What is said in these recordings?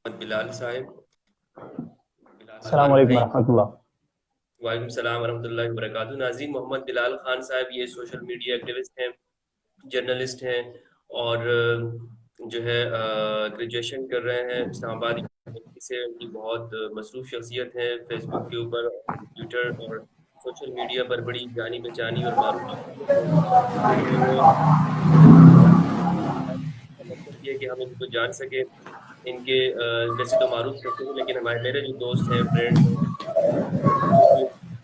محمد بلال صاحب. بلال السلام خان علیکم بھائی. ورحمۃ اللہ۔ وعلیکم السلام ورحمۃ اللہ وبرکاتہ. ناظرین، محمد بلال خان صاحب یہ سوشل میڈیا ایکٹیوسٹ ہیں، جرنلسٹ ہیں، اور جو ہے گریجویشن کر رہے ہیں اسلام آباد یونیورسٹی سے. ان کی بہت مصروف شخصیت ہے، فیس بک کے اوپر، ٹویٹر اور سوشل میڈیا پر بڑی جانی پہچانی اور معروف شخصیت ہے. تو کا مقصد یہ ہے کہ ہم ان کو جان سکیں. ان کے ویسے تو معروف شخصیت ہیں، لیکن ہمارے میرے جو دوست ہیں، فرینڈ ہیں،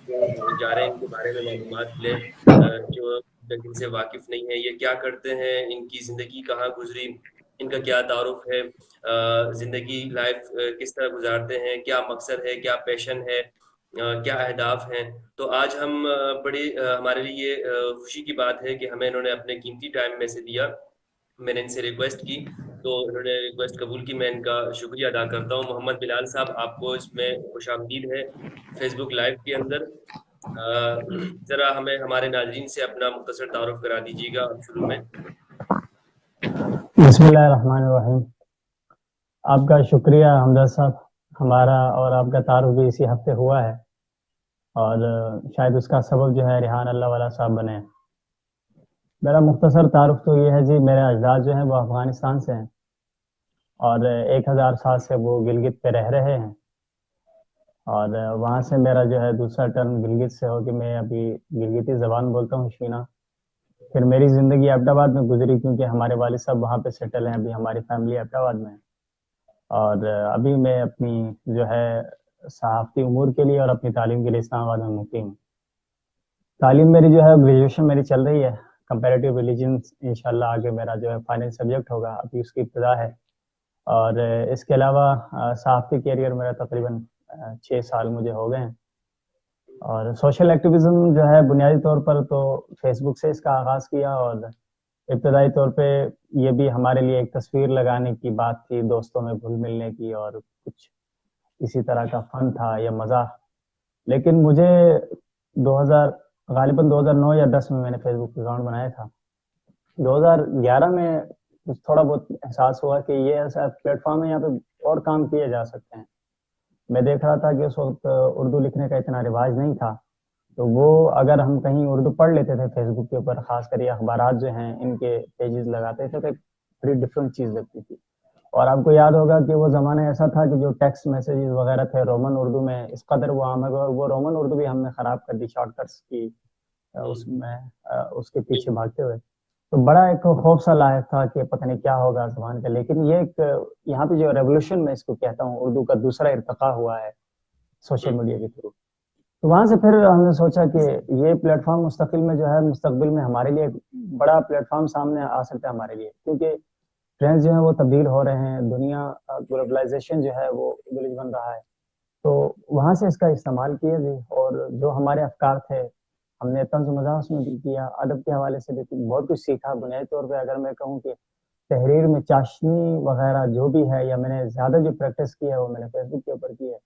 وہ بھی جا رہے ہیں ان کے بارے میں معلومات لیں. جو جن سے واقف نہیں ہے، یہ کیا کرتے ہیں، ان کی زندگی کہاں گزری، ان کا کیا تعارف ہے، زندگی لائف کس طرح گزارتے ہیں، کیا مقصد ہے، کیا پیشن ہے، کیا اہداف ہیں. تو آج ہم بڑی ہمارے لیے خوشی کی بات ہے کہ ہمیں انہوں نے اپنے قیمتی ٹائم میں سے دیا. میں نے ان سے ریکویسٹ کی تو انہوں نے ریکویسٹ قبول کی. میں ان کا شکریہ ادا کرتا ہوں. محمد بلال صاحب، آپ کو اس میں خوش آمدید ہے فیس بک لائیو کے اندر. ذرا ہمیں ہمارے ناظرین سے اپنا مختصر تعارف کرا دیجیے گا اب شروع میں. بسم اللہ الرحمن الرحیم۔ آپ کا شکریہ حمدرد صاحب۔ ہمارا اور آپ کا تعارف بھی اسی ہفتے ہوا ہے، اور شاید اس کا سبب جو ہے ریحان اللہ والا صاحب بنے۔ میرا مختصر تعارف تو یہ ہے جی، میرے اجداد جو ہیں وہ افغانستان سے ہیں، اور 1000 سال سے وہ گلگت پہ رہ رہے ہیں، اور وہاں سے میرا جو ہے دوسرا ٹرن گلگت سے ہو کہ میں ابھی گلگتی زبان بولتا ہوں، شینا۔ پھر میری زندگی ایبٹ آباد میں گزری، کیونکہ ہمارے والد صاحب وہاں پہ سیٹل ہیں، ابھی ہماری فیملی ایبٹ آباد میں ہے۔ اور ابھی میں اپنی جو ہے صحافتی امور کے لیے اور اپنی تعلیم کے لیے اسلام آباد میں مقیم ہوں۔ تعلیم میری جو ہے گریجویشن میری چل رہی ہے کمپیریٹیو ریلیجنس، انشاءاللہ آگے میرا جو ہے فائنل سبجیکٹ ہوگا، ابھی اس کی ابتدا ہے۔ اور اس کے علاوہ صحافتی کیریئر میرا تقریباً 6 سال مجھے ہو گئے ہیں۔ اور سوشل ایکٹیویزم جو ہے بنیادی طور پر تو فیس بک سے اس کا آغاز کیا، اور ابتدائی طور پہ یہ بھی ہمارے لیے ایک تصویر لگانے کی بات تھی، دوستوں میں گھل ملنے کی، اور کچھ اسی طرح کا فن تھا یا مزہ۔ لیکن مجھے 2000 غالباً 2009 یا 10 میں نے فیس بک اکاؤنٹ بنایا تھا۔ 2011 میں کچھ تھوڑا بہت احساس ہوا کہ یہ ایسا پلیٹ فارم ہے، یہاں پہ اور کام کیے جا سکتے ہیں۔ میں دیکھ رہا تھا کہ اس وقت اردو لکھنے کا اتنا رواج نہیں تھا، تو وہ اگر ہم کہیں اردو پڑھ لیتے تھے فیس بک کے اوپر، خاص کر یہ اخبارات جو ہیں ان کے پیجز لگاتے تھے، تو ایک بڑی ڈفرینٹ چیز لگتی تھی۔ اور آپ کو یاد ہوگا کہ وہ زمانہ ایسا تھا کہ جو ٹیکسٹ میسیجز وغیرہ تھے رومن اردو میں اس قدر وہ عام ہے، اور وہ رومن اردو بھی ہم نے خراب کر دی شارٹ کٹس کی اس میں اس کے پیچھے بھاگتے ہوئے۔ تو بڑا ایک خوف سا لاحق تھا کہ پتہ نہیں کیا ہوگا زبان کا۔ لیکن یہ ایک یہاں پہ جو ریولوشن میں اس کو کہتا ہوں، اردو کا دوسرا ارتقا ہوا ہے سوشل میڈیا کے تھرو۔ تو وہاں سے پھر ہم نے سوچا کہ یہ پلیٹ فارم مستقل میں جو ہے مستقبل میں ہمارے لیے ایک بڑا پلیٹ فارم سامنے آ سکتا ہے ہمارے لیے، کیونکہ ٹرینڈز جو ہیں وہ تبدیل ہو رہے ہیں، دنیا گلوبلائزیشن جو ہے وہ ولیج بن رہا ہے۔ تو وہاں سے اس کا استعمال کیا جی، اور جو ہمارے افکار تھے ہم نے طنز و مزاح اس میں بھی کیا، ادب کے حوالے سے بھی بہت کچھ سیکھا۔ بنیادی طور پہ اگر میں کہوں کہ تحریر میں چاشنی وغیرہ جو بھی ہے، یا میں نے زیادہ جو پریکٹس کی ہے وہ میں نے فیس بک کے اوپر کی ہے۔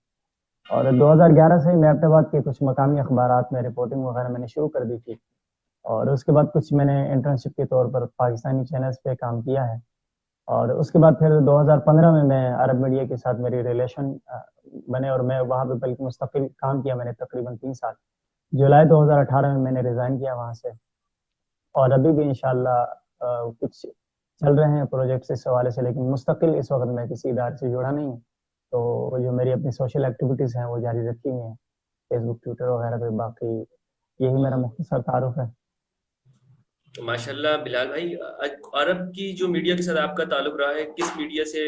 اور 2011 سے میں ایبٹ آباد کے کچھ مقامی اخبارات میں رپورٹنگ وغیرہ میں نے شروع کر دی تھی، اور اس کے بعد کچھ میں نے انٹرنشپ کے طور پر پاکستانی چینلز پہ کام کیا ہے۔ اور اس کے بعد پھر 2015 میں عرب میڈیا کے ساتھ میری ریلیشن بنے، اور میں وہاں پہ بلکہ مستقل کام کیا میں نے تقریباً 3 سال۔ جولائی 2018 میں نے ریزائن کیا وہاں سے، اور ابھی بھی انشاءاللہ کچھ چل رہے ہیں پروجیکٹس اس حوالے سے، لیکن مستقل اس وقت میں کسی ادارے سے جڑا نہیں ہوں۔ تو جو میری اپنی سوشل ایکٹیویٹیز ہیں وہ جاری رکھی ہوئی ہیں فیس بک ٹویٹر وغیرہ پہ۔ باقی یہی میرا مختصر تعارف ہے۔ ماشاء اللہ بلال بھائی، عرب کی جو میڈیا کے ساتھ آپ کا تعلق رہا ہے، کس میڈیا سے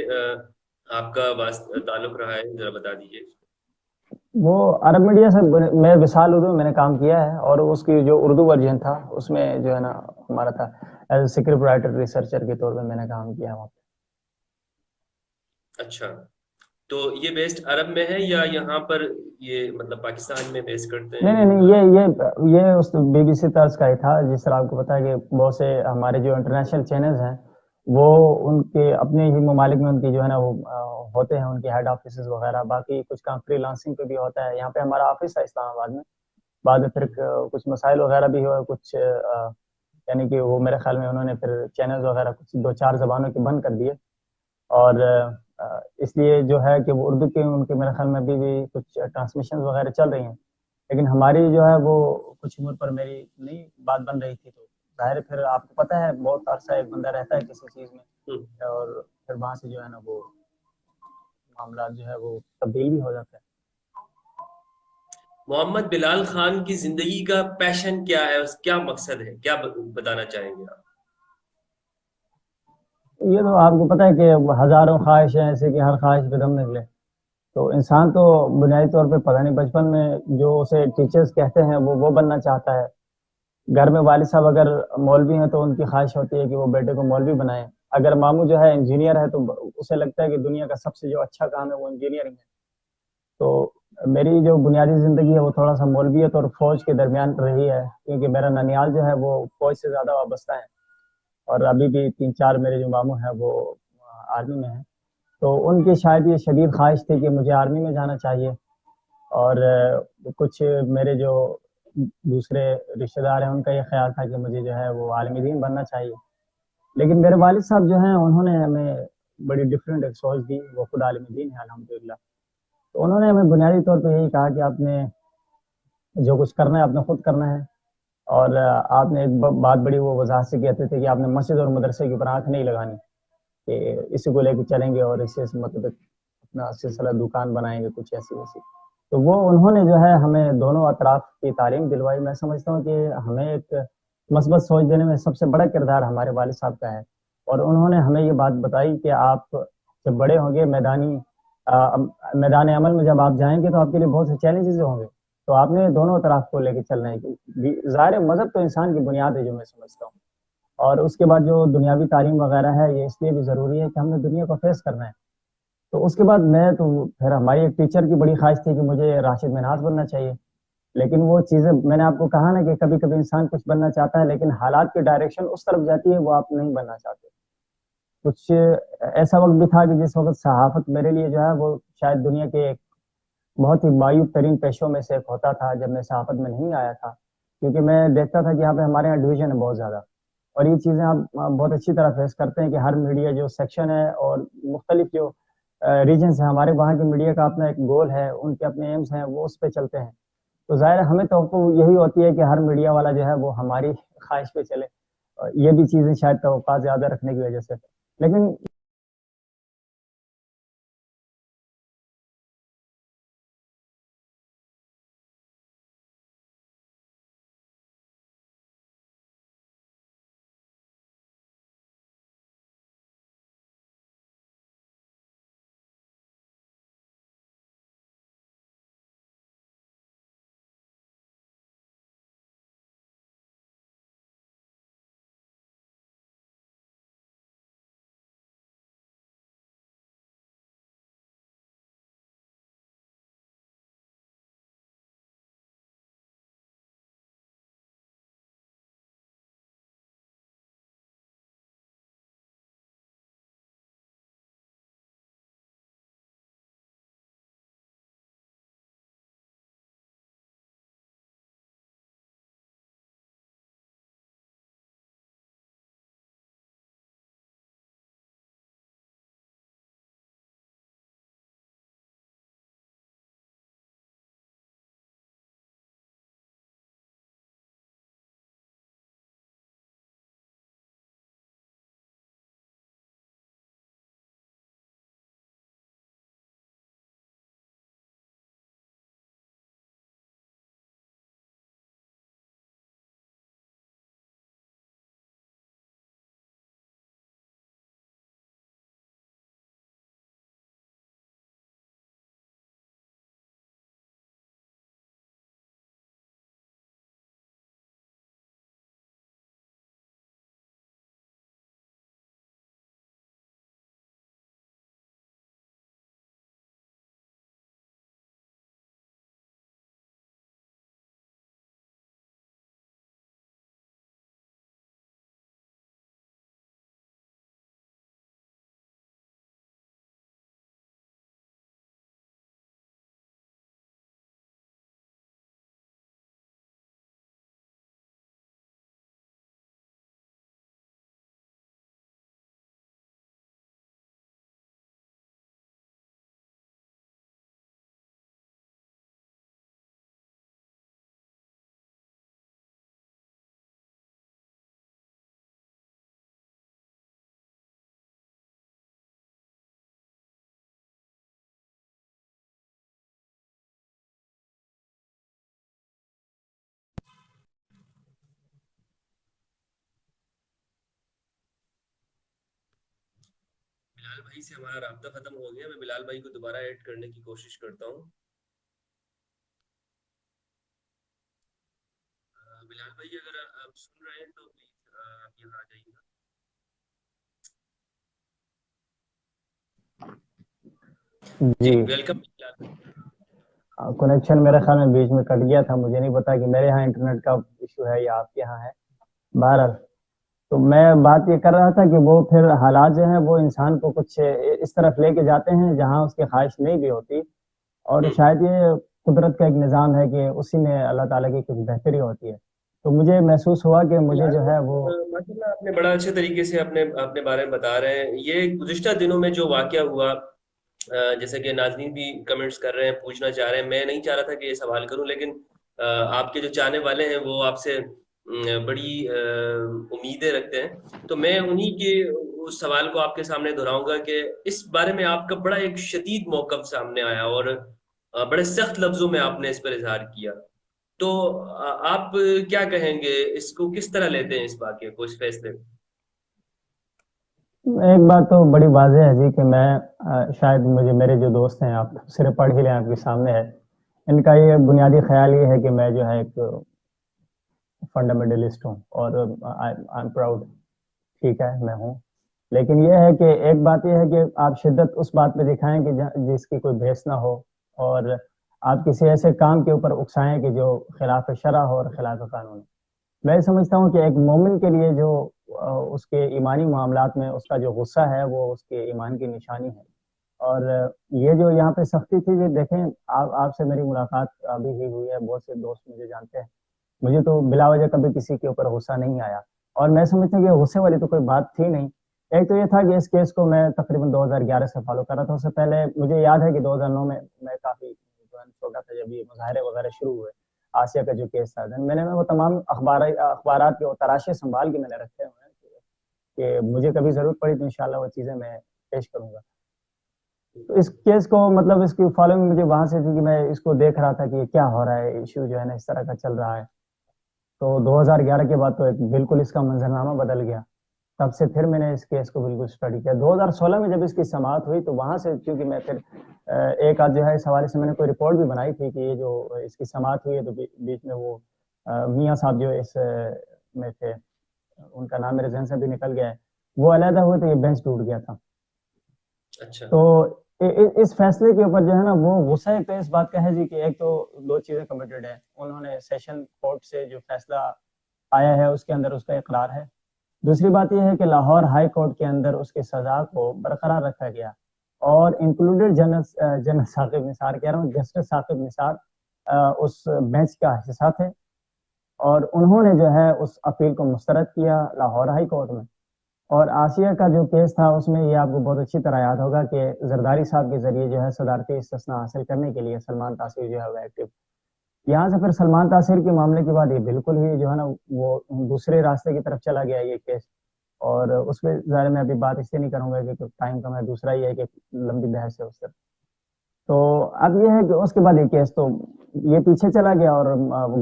آپ کا تعلق رہا ہے، ذرا بتا دیجیے. وہ عرب میڈیا سے میں وصال اردو میں نے کام کیا ہے، اور اس کی جو اردو ورژن تھا اس میں جو ہے نا ہمارا تھا as a script writer researcher کے طور پہ میں نے کام کیا وہاں پہ۔ اچھا، تو یہ بیسڈ عرب میں ہے یا یہاں پر یہ مطلب پاکستان میں بیس کرتے نہیں ہیں؟ نہیں نہیں، یہ اس بی بی سی طرز کا ہی تھا، جس طرح آپ کو پتا ہے کہ بہت سے ہمارے جو انٹرنیشنل چینلز ہیں وہ ان کے اپنے ہی ممالک میں ان کی جو ہے نا وہ ہوتے ہیں ان کے ہیڈ آفیسز وغیرہ، باقی کچھ کام فری لانسنگ پہ بھی ہوتا ہے۔ یہاں پہ ہمارا آفس ہے اسلام آباد میں، بعد میں پھر کچھ مسائل وغیرہ بھی ہوئے، کچھ یعنی کہ وہ میرے خیال میں انہوں نے پھر چینلز وغیرہ کچھ 2 4 زبانوں کے بند کر دیے، اور اس لیے جو ہے کہ وہ اردو کے ان کے میرے خیال میں ابھی بھی کچھ ٹرانسمیشن وغیرہ چل رہی ہیں، لیکن ہماری جو ہے وہ کچھ عمر پر میری نہیں بات بن رہی تھی، تو ظاہر ہے پھر آپ کو پتہ ہے بہت عرصہ ایک بندہ رہتا ہے کسی چیز میں، اور پھر وہاں سے جو ہے نا وہ معاملات جو ہے وہ تبدیل بھی ہو جاتا ہے۔ محمد بلال خان کی زندگی کا پیشن کیا ہے، اس کیا مقصد ہے، کیا بتانا چاہیں گے آپ؟ یہ تو آپ کو پتہ ہے کہ ہزاروں خواہش ہیں ایسے کہ ہر خواہش پہ دم نکلے، تو انسان تو بنیادی طور پہ پتہ نہیں بچپن میں جو اسے ٹیچرز کہتے ہیں وہ بننا چاہتا ہے۔ گھر میں والد صاحب اگر مولوی ہیں تو ان کی خواہش ہوتی ہے کہ وہ بیٹے کو مولوی بنائیں، اگر ماموں جو ہے انجینئر ہے تو اسے لگتا ہے کہ دنیا کا سب سے جو اچھا کام ہے وہ انجینئرنگ ہے۔ تو میری جو بنیادی زندگی ہے وہ تھوڑا سا مولویت اور فوج کے درمیان رہی ہے، کیونکہ میرا ننیال جو ہے وہ فوج سے زیادہ وابستہ ہے، اور ابھی بھی 3 4 میرے جو ماموں ہیں وہ آرمی میں ہیں، تو ان کی شاید یہ شدید خواہش تھی کہ مجھے آرمی میں جانا چاہیے، اور کچھ میرے جو دوسرے رشتہ دار ہیں ان کا یہ خیال تھا کہ مجھے جو ہے وہ عالم دین بننا چاہیے، لیکن میرے والد صاحب جو ہیں انہوں نے ہمیں بڑی ڈفرینٹ ایک سوچ دی، وہ خود عالم دین ہے الحمدللہ، تو انہوں نے ہمیں بنیادی طور پہ یہی کہا کہ آپ نے جو کچھ کرنا ہے آپ نے خود کرنا ہے، اور آپ نے ایک بات بڑی وہ وضاحت سے کہتے تھے کہ آپ نے مسجد اور مدرسے کے اوپر آنکھ نہیں لگانی، کہ اسی کو لے کے چلیں گے اور اس سے مطلب اپنا سلسلہ دکان بنائیں گے کچھ ایسی ویسی، تو وہ انہوں نے جو ہے ہمیں دونوں اطراف کی تعلیم دلوائی۔ میں سمجھتا ہوں کہ ہمیں ایک مثبت سوچ دینے میں سب سے بڑا کردار ہمارے والد صاحب کا ہے، اور انہوں نے ہمیں یہ بات بتائی کہ آپ جب بڑے ہوں گے میدان عمل میں جب آپ جائیں گے تو آپ کے لیے بہت سے چیلنجز ہوں گے، تو آپ نے دونوں طرف کو لے کے چلنا ہے۔ ظاہر مذہب تو انسان کی بنیاد ہے جو میں سمجھتا ہوں، اور اس کے بعد جو دنیاوی تعلیم وغیرہ ہے یہ اس لیے بھی ضروری ہے کہ ہم نے دنیا کو فیس کرنا ہے۔ تو اس کے بعد میں تو پھر ہماری ایک ٹیچر کی بڑی خواہش تھی کہ مجھے راشد منہاج بننا چاہیے، لیکن وہ چیزیں میں نے آپ کو کہا نا کہ کبھی کبھی انسان کچھ بننا چاہتا ہے لیکن حالات کی ڈائریکشن اس طرف جاتی ہے وہ آپ نہیں بننا چاہتے۔ کچھ ایسا وقت بھی تھا کہ جس وقت صحافت میرے لیے جو ہے وہ شاید دنیا کے ایک بہت ہی معیوب ترین پیشوں میں سے ایک ہوتا تھا جب میں صحافت میں نہیں آیا تھا، کیونکہ میں دیکھتا تھا کہ یہاں پہ ہمارے یہاں ڈویژن ہے بہت زیادہ، اور یہ چیزیں آپ بہت اچھی طرح فیس کرتے ہیں کہ ہر میڈیا جو سیکشن ہے اور مختلف جو ریجنز ہیں، ہمارے وہاں کے میڈیا کا اپنا ایک گول ہے، ان کے اپنے ایمز ہیں، وہ اس پہ چلتے ہیں، تو ظاہر ہے ہمیں توقع یہی ہوتی ہے کہ ہر میڈیا والا جو ہے وہ ہماری خواہش پہ چلے، یہ بھی چیزیں شاید توقعات زیادہ رکھنے کی وجہ سے، لیکن بلال بھائی سے ہمارا رابطہ ختم ہو گیا. میں بلال بھائی کو دوبارہ ایڈ کرنے کی کوشش کرتا ہوں. بلال بھائی اگر آپ سن رہے ہیں تو پلیز آپ یہاں آ جائیے گا. جی جی ویلکم بلال بھائی. کنیکشن میرے خیال میں بیچ میں کٹ گیا تھا. مجھے نہیں پتا کہ میرے یہاں انٹرنیٹ کا ایشو ہے یا آپ کے یہاں ہے. بہرحال تو میں بات یہ کر رہا تھا کہ وہ پھر حالات جو ہیں وہ انسان کو کچھ اس طرف لے کے جاتے ہیں جہاں اس کی خواہش نہیں بھی ہوتی, اور شاید یہ قدرت کا ایک نظام ہے کہ اسی میں اللہ تعالیٰ کی کچھ بہتری ہوتی ہے. تو مجھے محسوس ہوا کہ مجھے بلال جو ہے وہ بھائی ماشاء اللہ آپ نے بڑا اچھے طریقے سے اپنے بارے میں بتا رہے ہیں. یہ گزشتہ دنوں میں جو واقعہ ہوا, جیسے کہ ناظرین بھی کمنٹس کر رہے ہیں, پوچھنا چاہ رہے ہیں. میں نہیں چاہ رہا تھا کہ یہ سوال کروں, لیکن آپ کے جو چاہنے والے ہیں وہ آپ سے بڑی امیدیں رکھتے ہیں. تو میں انہی کے اس سوال کو آپ کے سامنے دہراؤں گا کہ اس بارے میں آپ کا بڑا ایک شدید موقف سامنے آیا اور بڑے سخت لفظوں میں آپ نے اس پر اظہار کیا. تو آپ کیا کہیں گے, اس کو کس طرح لیتے ہیں اس واقعے کو, اس فیصلے کو؟ ایک بات تو بڑی واضح ہے جی کہ میں شاید مجھے میرے جو دوست ہیں, آپ صرف پڑھ ہی لیں, آپ کے سامنے ہے, ان کا یہ بنیادی خیال یہ ہے کہ میں جو ہے ایک فنڈامنٹلسٹ ہوں اور آئی ایم پراؤڈ. ٹھیک ہے, میں ہوں, لیکن یہ ہے کہ ایک بات یہ ہے کہ آپ شدت اس بات پہ دکھائیں کہ جس کی کوئی بحث نہ ہو, اور آپ کسی ایسے کام کے اوپر اکسائیں کہ جو خلاف شرع ہو اور خلاف قانون. میں سمجھتا ہوں کہ ایک مومن کے لیے جو اس کے ایمانی معاملات میں اس کا جو غصہ ہے وہ اس کے ایمان کی نشانی ہے. اور یہ جو یہاں پہ سختی تھی, یہ دیکھیں آپ سے میری ملاقات ابھی ہی ہوئی ہے, بہت سے دوست مجھے جانتے ہیں, مجھے تو بلا وجہ کبھی کسی کے اوپر غصہ نہیں آیا, اور میں سمجھتا ہوں کہ غصے والی تو کوئی بات تھی نہیں. ایک تو یہ تھا کہ اس کیس کو میں تقریباً 2011 سے فالو کر رہا تھا. اس سے پہلے مجھے یاد ہے کہ 2009 میں کافی چھوٹا تھا جب یہ مظاہرے وغیرہ شروع ہوئے. آسیہ کا جو کیس تھا, میں نے وہ تمام اخبارات کے تراشے سنبھال کے میں نے رکھے ہوئے ہیں کہ مجھے کبھی ضرورت پڑی تو انشاءاللہ وہ چیزیں میں پیش کروں گا. تو اس کیس کو مطلب اس کی فالوئنگ مجھے وہاں سے تھی کہ میں اس کو دیکھ رہا تھا کہ یہ کیا ہو رہا ہے, ایشو جو ہے نا اس طرح کا چل رہا ہے. تو 2011 کے بعد تو بالکل اس کا منظرنامہ بدل گیا. تب سے پھر میں نے اس کیس کو بالکل اسٹڈی کیا. 2016 میں جب اس کی سماعت ہوئی تو وہاں سے چونکہ میں پھر ایک آدھ جو ہے اس حوالے سے میں نے کوئی رپورٹ بھی بنائی تھی کہ یہ جو اس کی سماعت ہوئی ہے تو بیچ میں وہ میاں صاحب جو اس میں تھے, ان کا نام میرے ذہن سے بھی نکل گیا ہے, وہ علیحدہ ہوئے تو یہ بینچ ٹوٹ گیا تھا. اچھا. تو اس فیصلے کے اوپر جو ہے نا وہ غصہ تو اس بات کا ہے جی کہ ایک تو دو چیزیں کمیٹڈ ہیں. انہوں نے سیشن کورٹ سے جو فیصلہ آیا ہے اس کے اندر اس کا اقرار ہے. دوسری بات یہ ہے کہ لاہور ہائی کورٹ کے اندر اس کی سزا کو برقرار رکھا گیا, اور انکلوڈیڈ جنرل ثاقب نثار کہہ رہا ہوں, جسٹس ثاقب نثار اس بینچ کا حصہ تھے, اور انہوں نے جو ہے اس اپیل کو مسترد کیا لاہور ہائی کورٹ میں. اور آسیہ کا جو کیس تھا اس میں یہ آپ کو بہت اچھی طرح یاد ہوگا کہ زرداری صاحب کے ذریعے جو ہے صدارتی استثناء حاصل کرنے کے لیے سلمان تاثیر جو ہے وہ ایکٹیو. یہاں سے پھر سلمان تاثیر کے معاملے کے بعد یہ بالکل ہی جو ہے نا وہ دوسرے راستے کی طرف چلا گیا یہ کیس, اور اس پہ ظاہر میں ابھی بات اس لیے نہیں کروں گا کہ ٹائم کم ہے, دوسرا یہ ہے کہ لمبی بحث ہے اس طرف. تو اب یہ ہے کہ اس کے بعد یہ کیس تو یہ پیچھے چلا گیا, اور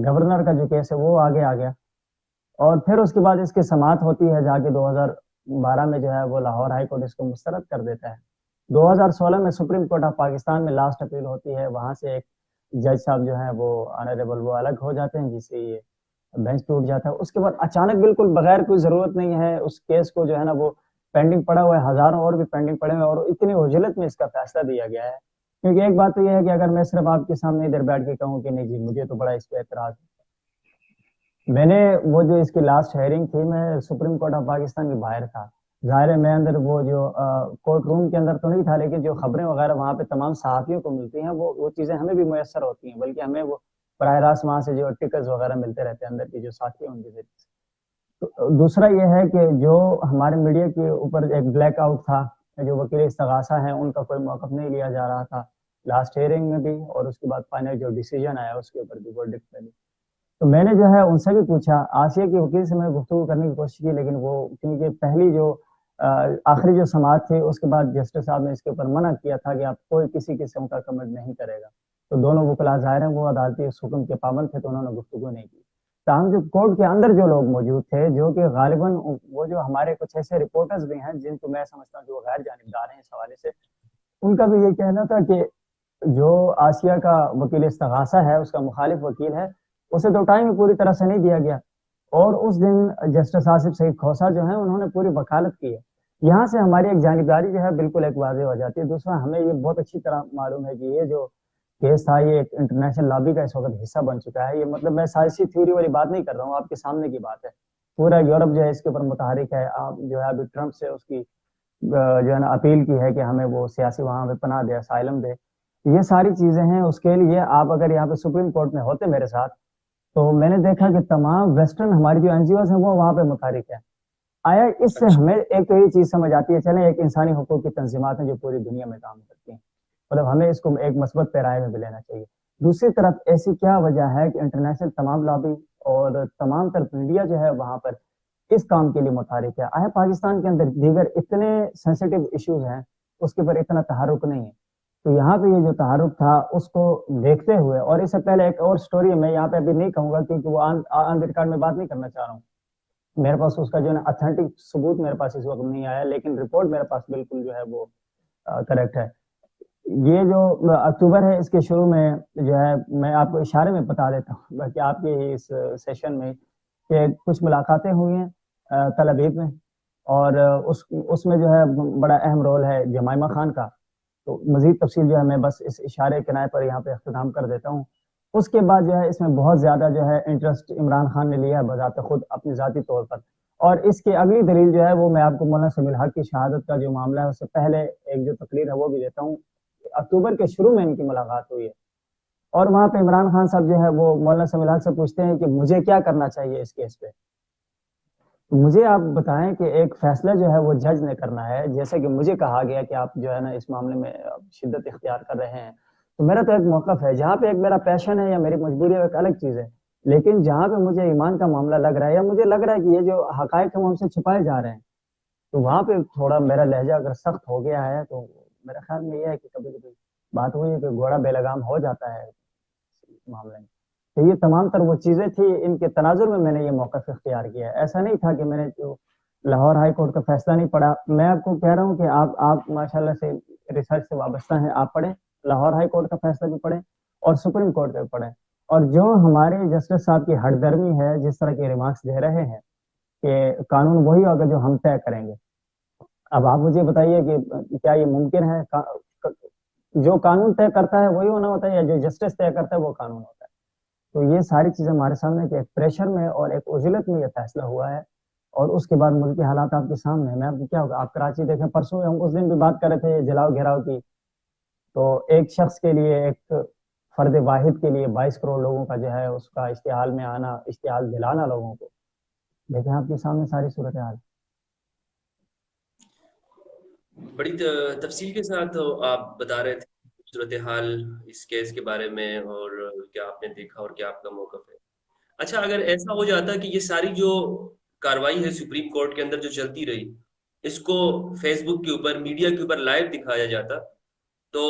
گورنر کا جو کیس ہے وہ آگے آ گیا, اور پھر اس کے بعد اس کی سماعت ہوتی ہے جا کے 2012 میں جو ہے وہ لاہور ہائی کورٹ اس کو مسترد کر دیتا ہے. 2016 میں سپریم کورٹ آف پاکستان میں لاسٹ اپیل ہوتی ہے, وہاں سے ایک جج صاحب جو ہیں وہ آنریبل وہ الگ ہو جاتے ہیں, جس سے یہ بینچ ٹوٹ جاتا ہے. اس کے بعد اچانک بالکل بغیر کوئی ضرورت نہیں ہے اس کیس کو جو ہے نا وہ پینڈنگ پڑا ہوا ہے, ہزاروں اور بھی پینڈنگ پڑے ہوئے, اور اتنی عجلت میں اس کا فیصلہ دیا گیا ہے. کیونکہ ایک بات تو یہ ہے کہ اگر میں صرف آپ کے سامنے ادھر بیٹھ کے کہوں کہ نہیں جی مجھے تو بڑا اس پہ اعتراض ہے, میں نے وہ جو اس کی لاسٹ ہیئرنگ تھی میں سپریم کورٹ آف پاکستان کے باہر تھا. ظاہر ہے میں اندر وہ جو کورٹ روم کے اندر تو نہیں تھا, لیکن جو خبریں وغیرہ وہاں پہ تمام صحافیوں کو ملتی ہیں وہ چیزیں ہمیں بھی میسر ہوتی ہیں, بلکہ ہمیں وہ براہ راست وہاں سے جو ٹکٹس وغیرہ ملتے رہتے ہیں اندر کے جو ساتھی ہیں ان کے ذریعے سے. دوسرا یہ ہے کہ جو ہمارے میڈیا کے اوپر ایک بلیک آؤٹ تھا, جو وکیل استغاثہ ہیں ان کا کوئی موقف نہیں لیا جا رہا تھا لاسٹ ہیئرنگ میں بھی, اور اس کے بعد فائنل جو ڈیسیجن آیا اس کے اوپر بھی ورڈکٹ میں بھی. تو میں نے جو ہے ان سے بھی پوچھا, آسیہ کے وکیل سے میں گفتگو کرنے کی کوشش کی, لیکن وہ کیونکہ پہلی جو آخری جو سماعت تھی اس کے بعد جسٹس صاحب نے اس کے اوپر منع کیا تھا کہ آپ کوئی کسی قسم کا کمنٹ نہیں کرے گا. تو دونوں وکلا ظاہر ہیں وہ عدالتی اس حکم کے پابند تھے تو انہوں نے گفتگو نہیں کی. تاہم جو کورٹ کے اندر جو لوگ موجود تھے، جو کہ غالباً وہ جو ہمارے کچھ ایسے رپورٹرز بھی ہیں جن کو میں سمجھتا ہوں کہ وہ غیر جانبدار ہیں اس حوالے سے، ان کا بھی یہ کہنا تھا کہ جو آسیہ کا وکیل استغاثہ ہے، اس کا مخالف وکیل ہے، اسے تو ٹائم ہی پوری طرح سے نہیں دیا گیا، اور اس دن جسٹس آصف سعید کھوسہ جو ہیں انہوں نے پوری وکالت کی ہے۔ یہاں سے ہماری ایک جانبداری جو ہے بالکل ایک واضح ہو جاتی ہے۔ دوسرا، ہمیں یہ بہت اچھی طرح معلوم ہے کہ یہ جو کیس تھا یہ ایک انٹرنیشنل لابی کا اس وقت حصہ بن چکا ہے۔ یہ مطلب میں سائنسی تھیوری والی بات نہیں کر رہا ہوں، آپ کے سامنے کی بات ہے۔ پورا یورپ جو ہے اس کے اوپر متحرک ہے۔ آپ جو ہے ابھی ٹرمپ سے اس کی جو ہے نا اپیل کی ہے کہ ہمیں وہ سیاسی وہاں پہ پناہ دے، اسائلم دے۔ یہ ساری چیزیں ہیں، اس کے لیے آپ اگر یہاں پہ سپریم کورٹ میں ہوتے میرے ساتھ، تو میں نے دیکھا کہ تمام ویسٹرن ہماری جو این جی اوز ہیں وہ وہاں پہ متحرک ہیں۔ آیا اس سے اچھا ہمیں ایک تو یہ چیز سمجھ آتی ہے، چلیں ایک انسانی حقوق کی تنظیمات ہیں جو پوری دنیا میں کام کرتی ہیں، مطلب ہمیں اس کو ایک مثبت پیرائے میں بھی لینا چاہیے۔ دوسری طرف ایسی کیا وجہ ہے کہ انٹرنیشنل تمام لابی اور تمام تر میڈیا جو ہے وہاں پر اس کام کے لیے متحرک ہے؟ آیا پاکستان کے اندر دیگر اتنے سینسیٹیو ایشوز ہیں اس کے اوپر اتنا تحرک نہیں ہے؟ تو یہاں پہ یہ جو تحرک تھا اس کو دیکھتے ہوئے، اور اس سے پہلے ایک اور سٹوری ہے، میں یہاں پہ ابھی نہیں کہوں گا کیونکہ وہ آن ریکارڈ میں بات نہیں کرنا چاہ رہا ہوں، میرے پاس اس کا جو ہے نا اتھینٹک ثبوت میرے پاس اس وقت نہیں آیا، لیکن رپورٹ میرے پاس بالکل جو ہے وہ کریکٹ ہے۔ یہ جو اکتوبر ہے اس کے شروع میں جو ہے، میں آپ کو اشارے میں بتا دیتا ہوں باقی آپ کے اس سیشن میں، کہ کچھ ملاقاتیں ہوئی ہیں تل ابیب میں، اور اس میں جو ہے بڑا اہم رول ہے جمائمہ خان کا۔ تو مزید تفصیل جو ہے میں بس اس اشارے کنائے پر یہاں پہ اختتام کر دیتا ہوں۔ اس کے بعد جو ہے اس میں بہت زیادہ جو ہے انٹرسٹ عمران خان نے لیا ہے بذات خود اپنی ذاتی طور پر، اور اس کی اگلی دلیل جو ہے وہ میں آپ کو مولانا سمیع الحق کی شہادت کا جو معاملہ ہے اس سے پہلے ایک جو تقریر ہے وہ بھی دیتا ہوں۔ اکتوبر کے شروع میں ان کی ملاقات ہوئی ہے، اور وہاں پہ عمران خان صاحب جو ہے وہ مولانا سمیع الحق سے پوچھتے ہیں کہ مجھے کیا کرنا چاہیے اس کیس پہ۔ مجھے آپ بتائیں کہ ایک فیصلہ جو ہے وہ جج نے کرنا ہے، جیسے کہ مجھے کہا گیا کہ آپ جو ہے نا اس معاملے میں شدت اختیار کر رہے ہیں، تو میرا تو ایک موقف ہے جہاں پہ ایک میرا پیشن ہے یا میری مجبوری ہے، ایک الگ چیز ہے، لیکن جہاں پہ مجھے ایمان کا معاملہ لگ رہا ہے یا مجھے لگ رہا ہے کہ یہ جو حقائق ہیں وہ ہم سے چھپائے جا رہے ہیں، تو وہاں پہ تھوڑا میرا لہجہ اگر سخت ہو گیا ہے تو میرا خیال میں یہ ہے کہ کبھی کبھی بات وہی ہے کہ گھوڑا بے لگام ہو جاتا ہے معاملے میں۔ تو یہ تمام تر وہ چیزیں تھی، ان کے تناظر میں نے یہ موقف اختیار کیا ہے۔ ایسا نہیں تھا کہ میں نے جو لاہور ہائی کورٹ کا فیصلہ نہیں پڑھا، میں آپ کو کہہ رہا ہوں کہ آپ ماشاءاللہ سے ریسرچ سے وابستہ ہیں، آپ پڑھیں، لاہور ہائی کورٹ کا فیصلہ بھی پڑھیں اور سپریم کورٹ کا بھی پڑھیں، اور جو ہمارے جسٹس صاحب کی ہٹ درمی ہے جس طرح کے ریمارکس دے رہے ہیں کہ قانون وہی ہوگا جو ہم طے کریں گے۔ اب آپ مجھے بتائیے کہ کیا یہ ممکن ہے؟ جو قانون طے کرتا ہے وہی ہونا ہوتا ہے، یا جو جسٹس طے کرتا ہے وہ قانون ہوتا ہے؟ تو یہ ساری چیزیں ہمارے سامنے کہ ایک پریشر میں اور ایک عجلت میں یہ فیصلہ ہوا ہے، اور اس کے بعد ملکی حالات آپ کے سامنے ہیں۔ میں آپ کو کیا ہوگا، آپ کراچی دیکھیں، پرسوں ہم اس دن بھی بات کر رہے تھے جلاؤ گھیراؤ کی، تو ایک شخص کے لیے، ایک فرد واحد کے لیے 22 کروڑ لوگوں کا جو ہے اس کا اشتعال میں آنا، اشتعال دلانا لوگوں کو، دیکھیں آپ کے سامنے ساری صورتحال۔ بڑی تفصیل کے ساتھ آپ بتا رہے تھے صورتحال اس کیس کے بارے میں، اور کیا آپ نے دیکھا اور کیا آپ کا موقف ہے۔ اچھا، اگر ایسا ہو جاتا کہ یہ ساری جو کاروائی ہے سپریم کورٹ کے اندر جو چلتی رہی، اس کو فیس بک کے اوپر، میڈیا کے اوپر لائیو دکھایا جاتا، تو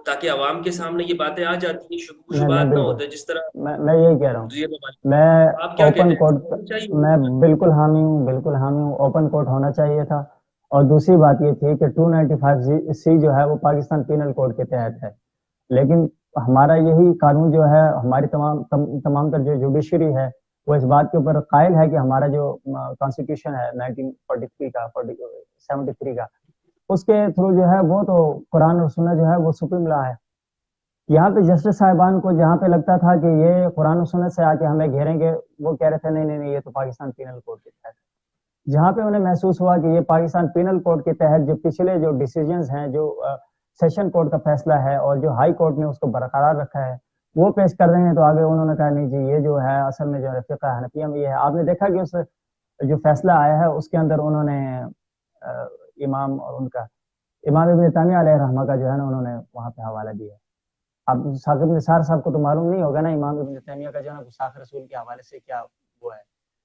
تاکہ عوام کے سامنے یہ باتیں آ جاتی ہیں، شکوک و میں شبہات نہ بالکل ہوتے جس طرح میں یہی کہہ رہا ہوں، جزیہ ممالک۔ میں آپ کیا کہتے اوپن ہیں، ایسا کورٹ، ہونا چاہیے میں ہوتا؟ بالکل حامی ہوں، بالکل حامی ہوں، اوپن کورٹ ہونا چاہیے تھا۔ اور دوسری بات یہ تھی کہ 295 جو ہے وہ پاکستان پینل کوڈ کے تحت ہے، لیکن ہمارا یہی قانون جو ہے، ہماری تمام تر جو جوڈیشری ہے وہ اس بات کے اوپر قائل ہے کہ ہمارا جو کانسٹیٹیوشن ہے 1943 کا 73 کا، اس کے تھرو جو ہے وہ تو قرآن اور سنت جو ہے وہ سپریم لا ہے۔ یہاں پہ جسٹس صاحبان کو جہاں پہ لگتا تھا کہ یہ قرآن و سنت سے آ کے ہمیں گھیریں گے، وہ کہہ رہے تھے نہیں نہیں نہیں، یہ تو پاکستان پینل کوڈ کے تحت ہے۔ جہاں پہ انہیں محسوس ہوا کہ یہ پاکستان پینل کوڈ کے تحت جو پچھلے جو ڈیسیجنز ہیں، جو سیشن کورٹ کا فیصلہ ہے اور جو ہائی کورٹ نے اس کو برقرار رکھا ہے وہ پیش کر رہے ہیں، تو آگے انہوں نے کہا نہیں جی، یہ جو ہے اصل میں جو ہے فقہ حنفیہ میں یہ ہے۔ آپ نے دیکھا کہ اس جو فیصلہ آیا ہے اس کے اندر انہوں نے امام اور ان کا امام ابن تیمیہ علیہ رحمہ کا جو ہے نا انہوں نے وہاں پہ حوالہ دیا ہے۔ اب ثاقب نثار صاحب کو تو معلوم نہیں ہوگا نا امام ابن تیمیہ کا جو ہے نا گستاخ رسول کے حوالے سے کیا وہ ہے۔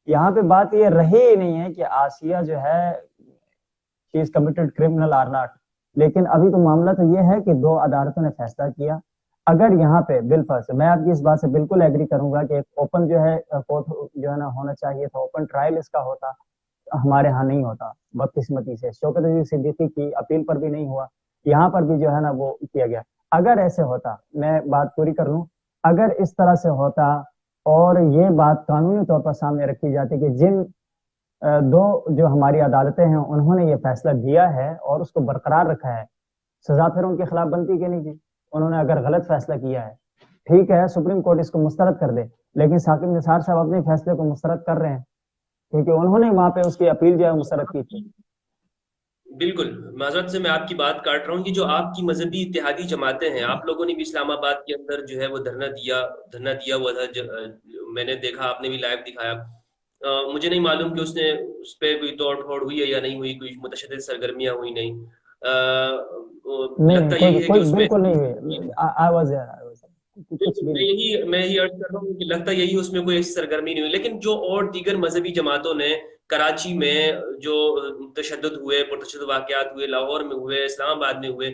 یہاں پہ بات یہ رہی ہی نہیں ہے کہ آسیہ جو ہے she is committed criminal or not، لیکن ابھی تو معاملہ تو یہ ہے کہ دو عدالتوں نے فیصلہ کیا، اگر یہاں پہ بالفرض میں آپ کی اس بات سے بالکل ایگری کروں گا کہ ایک اوپن جو ہے کورٹ جو ہے نا ہونا چاہیے تھا، اوپن ٹرائل اس کا ہوتا، ہمارے ہاں نہیں ہوتا بدقسمتی سے. شوکت عزیز صدیقی کی اپیل پر بھی نہیں ہوا، یہاں پر بھی جو ہے نا وہ کیا گیا. اگر ایسے ہوتا، میں بات پوری کر لوں، اگر اس طرح سے ہوتا اور یہ بات قانونی طور پر سامنے رکھی جاتی کہ جن دو جو ہماری عدالتیں ہیں انہوں نے یہ فیصلہ دیا ہے اور اس کو برقرار رکھا ہے، سزا پھر ان کے خلاف بنتی کہ نہیں تھی؟ انہوں نے اگر غلط فیصلہ کیا ہے، ٹھیک ہے سپریم کورٹ اس کو مسترد کر دے، لیکن ثاقب نثار صاحب اپنے فیصلے کو مسترد کر رہے ہیں کیونکہ انہوں نے وہاں پہ اس کی اپیل جو ہے مسترد کی تھی. بالکل معذرت سے میں آپ کی بات کاٹ رہا ہوں کہ جو آپ کی مذہبی اتحادی جماعتیں ہیں، آپ لوگوں نے بھی اسلام آباد کے اندر جو ہے وہ دھرنا دیا ہوا تھا. میں نے دیکھا، آپ نے بھی لائیو دکھایا. مجھے نہیں معلوم کہ اس پہ کوئی توڑ پھوڑ ہوئی ہے یا نہیں ہوئی، کوئی متشدد سرگرمیاں ہوئی نہیں. نہیں لگتا کوئی یہی ہے کہ کوئی اس میں بالکل نہیں ہوئی. کچھ بھی میں نہیں. میں یہی عرض کر رہا ہوں کہ لگتا یہی اس میں کوئی ایسی سرگرمی نہیں ہوئی. لیکن جو اور دیگر مذہبی جماعتوں نے کراچی میں جو تشدد ہوئے، پرتشدد واقعات ہوئے، لاہور میں ہوئے، اسلام آباد میں ہوئے،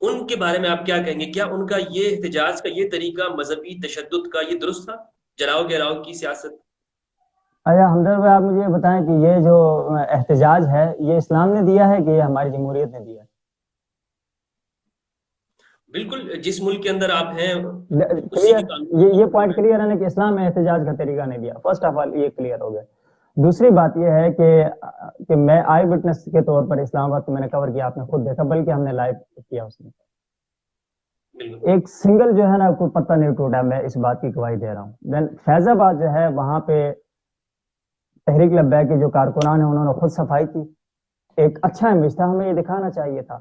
ان کے بارے میں آپ کیا کہیں گے؟ کیا ان کا یہ احتجاج کا یہ طریقہ مذہبی تشدد کا یہ درست تھا؟ جلاؤ گراؤ کی سیاست. اچھا ہمدرد بھائی، آپ مجھے یہ بتائیں کہ یہ جو احتجاج ہے یہ اسلام نے دیا ہے کہ یہ ہماری جمہوریت نے دیا ہے؟ بالکل، جس ملک کے اندر آپ ہیں اسی کلیئر، کے قانون یہ پر پوائنٹ کلیئر ہے نا کہ اسلام میں احتجاج کا طریقہ نہیں دیا. فرسٹ آف آل یہ کلیئر ہو گیا. دوسری بات یہ ہے کہ میں آئی وٹنس کے طور پر اسلام آباد کو میں نے کور کیا، آپ نے خود دیکھا، بلکہ ہم نے لائیو کیا اس میں. بالکل ایک سنگل جو ہے نا کوئی پتہ نہیں ٹوٹا، میں اس بات کی گواہی دے رہا ہوں. دین فیض آباد جو ہے وہاں پہ تحریک لبیک کے جو کارکنان ہیں انہوں نے خود صفائی کی. ایک اچھا امیج تھا، ہمیں یہ دکھانا چاہیے تھا.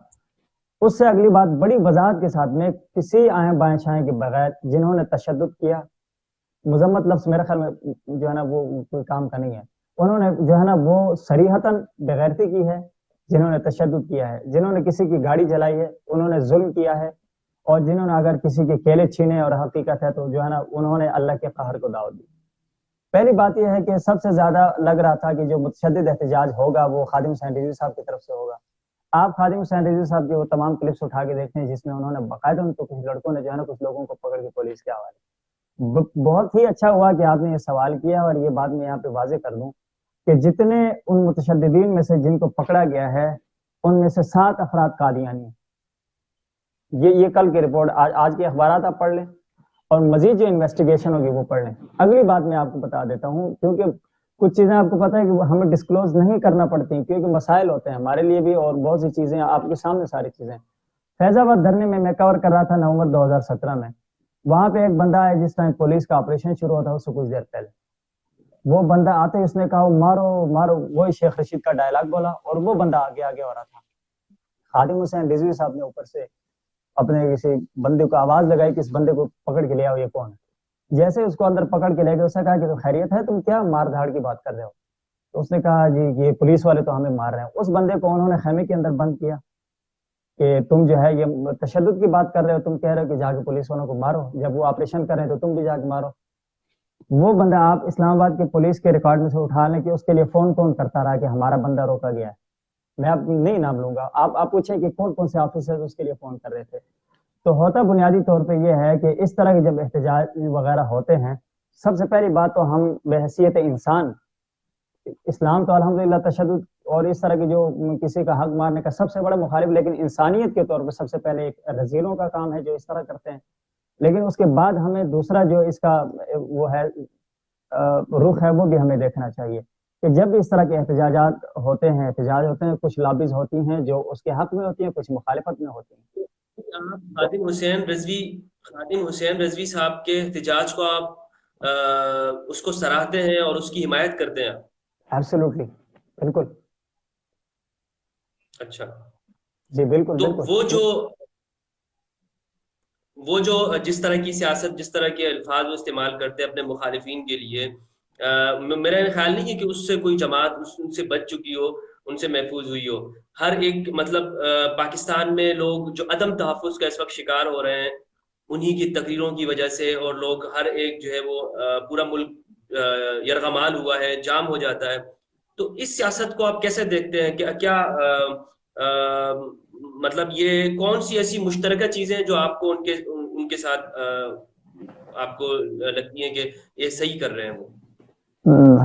اس سے اگلی بات بڑی وضاحت کے ساتھ میں کسی آئیں بائیں چھائیں کے بغیر جنہوں نے تشدد کیا، مذمت لفظ میرے خیال میں جو ہے نا وہ کوئی کام کا نہیں ہے، انہوں نے جو ہے نا وہ صریحتاً بغیرتی کی ہے. جنہوں نے تشدد کیا ہے، جنہوں نے کسی کی گاڑی جلائی ہے، انہوں نے ظلم کیا ہے. اور جنہوں نے اگر کسی کے کیلے چھینے اور حقیقت ہے تو جو ہے نا انہوں نے اللہ کے قہر کو دعوت دی. پہلی بات یہ ہے کہ سب سے زیادہ لگ رہا تھا کہ جو متشدد احتجاج ہوگا وہ خادم حسین رضوی صاحب کی طرف سے ہوگا. آپ خادم حسین رضوی صاحب کی وہ تمام کلپس اٹھا کے دیکھتے ہیں جس میں انہوں نے باقاعدہ ان کو کچھ لڑکوں نے جو ہے نا کچھ لوگوں کو پکڑ کے پولیس کے حوالے. بہت ہی اچھا ہوا کہ آپ نے یہ سوال کیا، اور یہ بات میں یہاں پہ واضح کر دوں کہ جتنے ان متشددین میں سے جن کو پکڑا گیا ہے ان میں سے 7 افراد قادیانی ہیں. یہ کل کی رپورٹ آج کے اخبارات آپ پڑھ لیں اور مزید جو انویسٹیگیشن ہوگی وہ پڑھ لیں. اگلی بات میں آپ کو بتا دیتا ہوں، کیونکہ کچھ چیزیں آپ کو پتا ہے کہ ہمیں ڈسکلوز نہیں کرنا پڑتی کیونکہ مسائل ہوتے ہیں ہمارے لیے بھی، اور بہت سی چیزیں آپ کے سامنے ساری چیزیں. فیض آباد دھرنے میں کور کر رہا تھا نومبر 2017 میں. وہاں پہ ایک بندہ ہے جس ٹائم پولیس کا آپریشن شروع ہوتا ہے اس سے کچھ دیر پہلے وہ بندہ آتے اس نے کہا مارو مارو، وہی شیخ رشید کا ڈائلاگ بولا اور وہ بندہ آگے آگے ہو رہا تھا. خادم حسین رضوی صاحب نے اوپر سے اپنے کسی بندے کو آواز لگائی کہ اس بندے کو پکڑ کے لے آؤ، یہ کون ہے. جیسے اس کو اندر پکڑ کے لے گئے، اس نے کہا کہ خیریت ہے، تم کیا مار دھاڑ کی بات کر رہے ہو؟ تو اس نے کہا جی یہ پولیس والے تو ہمیں مار رہے ہیں. اس بندے کو انہوں نے خیمے کے اندر بند کیا کہ تم جو ہے یہ تشدد کی بات کر رہے ہو، تم کہہ رہے ہو کہ جا کے پولیس والوں کو مارو، جب وہ آپریشن کر رہے ہیں تو تم بھی جا کے مارو. وہ بندہ آپ اسلام آباد کے پولیس کے ریکارڈ میں سے اٹھا لیں کہ اس کے لیے فون کون کرتا رہا کہ ہمارا بندہ روکا گیا ہے. میں آپ نہیں نام لوں گا، آپ پوچھیں کہ کون کون سے آفیسر اس کے لیے فون کر رہے تھے. تو ہوتا بنیادی طور پہ یہ ہے کہ اس طرح کے جب احتجاج وغیرہ ہوتے ہیں، سب سے پہلی بات تو ہم بحیثیت انسان، اسلام تو الحمدللہ تشدد اور اس طرح کی جو کسی کا حق مارنے کا سب سے بڑا مخالف، لیکن انسانیت کے طور پہ سب سے پہلے ایک رذیلوں کا کام ہے جو اس طرح کرتے ہیں. لیکن اس کے بعد ہمیں دوسرا جو اس کا وہ ہے رخ ہے وہ بھی ہمیں دیکھنا چاہیے کہ جب اس طرح کے احتجاج ہوتے ہیں کچھ لابیز ہوتی ہیں جو اس کے حق میں ہوتی ہیں، کچھ مخالفت میں ہوتی ہیں. آپ خادم حسین رضوی صاحب کے احتجاج کو آپ اس کو سراہتے ہیں اور اس کی حمایت کرتے ہیں؟ ایبسولوٹلی، بالکل. اچھا، جی بالکل تو بالکل. وہ جو جس طرح کی سیاست، جس طرح کے الفاظ وہ استعمال کرتے ہیں اپنے مخالفین کے لیے، میرا خیال نہیں ہے کہ اس سے کوئی جماعت ان سے بچ چکی ہو، ان سے محفوظ ہوئی ہو. ہر ایک مطلب پاکستان میں لوگ جو عدم تحفظ کا اس وقت شکار ہو رہے ہیں انہی کی تقریروں کی وجہ سے، اور لوگ ہر ایک جو ہے وہ پورا ملک یرغمال ہوا ہے، جام ہو جاتا ہے. تو اس سیاست کو آپ کیسے دیکھتے ہیں؟ کیا مطلب یہ کون سی ایسی مشترکہ چیزیں جو آپ کو ان کے ساتھ آپ کو لگتی ہیں کہ یہ صحیح کر رہے ہیں وہ؟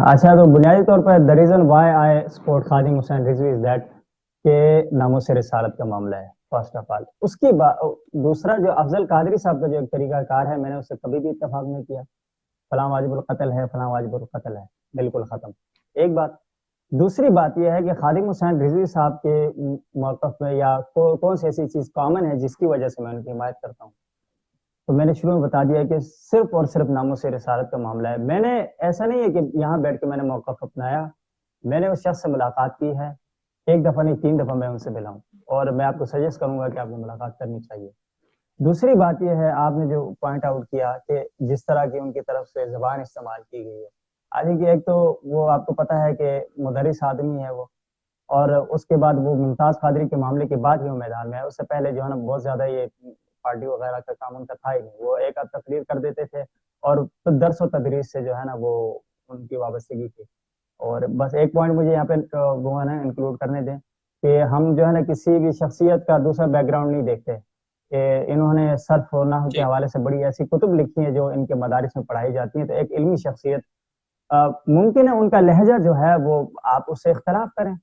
اچھا، تو بنیادی طور پر the reason why I support Khadim Hussain Rizvi is that کہ ناموس رسالت کا معاملہ ہے فرسٹ آف آل. اس کی دوسرا جو افضل قادری صاحب کا جو ایک طریقہ کار ہے، میں نے اس سے کبھی بھی اتفاق نہیں کیا. فلاں واجب القتل ہے، فلاں واجب القتل ہے، بالکل ختم. ایک بات. دوسری بات یہ ہے کہ خادم حسین رضوی صاحب کے موقف میں یا کون سی ایسی چیز کامن ہے جس کی وجہ سے میں ان کی حمایت کرتا ہوں. تو میں نے شروع میں بتا دیا کہ صرف اور صرف ناموس رسالت کا معاملہ ہے. میں نے ایسا نہیں ہے کہ یہاں بیٹھ کے میں نے موقف اپنایا. میں نے اس شخص سے ملاقات کی ہے، ایک دفعہ نہیں 3 دفعہ میں ان سے ملا ہوں، اور میں آپ کو سجیسٹ کروں گا کہ آپ کو ملاقات کرنی چاہیے. دوسری بات یہ ہے، آپ نے جو پوائنٹ آؤٹ کیا کہ جس طرح کی ان کی طرف سے زبان استعمال کی گئی ہے، آج کہ ایک تو وہ آپ کو پتہ ہے کہ مدرس آدمی ہے وہ، اور اس کے بعد وہ ممتاز قادری کے معاملے کے بعد ہی وہ میدان میں ہے. اس سے پہلے جو ہے نا بہت زیادہ یہ پارٹی وغیرہ کا کام ان کا تھا ہی نہیں. وہ ایک آدھ تقریر کر دیتے تھے اور درس و تدریس سے جو ہے نا وہ ان کی وابستگی تھی. اور بس ایک پوائنٹ مجھے یہاں پہ وہ ہے نا انکلوڈ کرنے دیں کہ ہم جو ہے نا کسی بھی شخصیت کا دوسرا بیک گراؤنڈ نہیں دیکھتے. کہ انہوں نے صرف اور نحو کے حوالے سے بڑی ایسی کتب لکھی ہیں جو ان کے مدارس میں پڑھائی جاتی ہیں. تو ایک علمی شخصیت، ممکن ہے ان کا لہجہ جو ہے وہ آپ اس سے اختلاف کریں.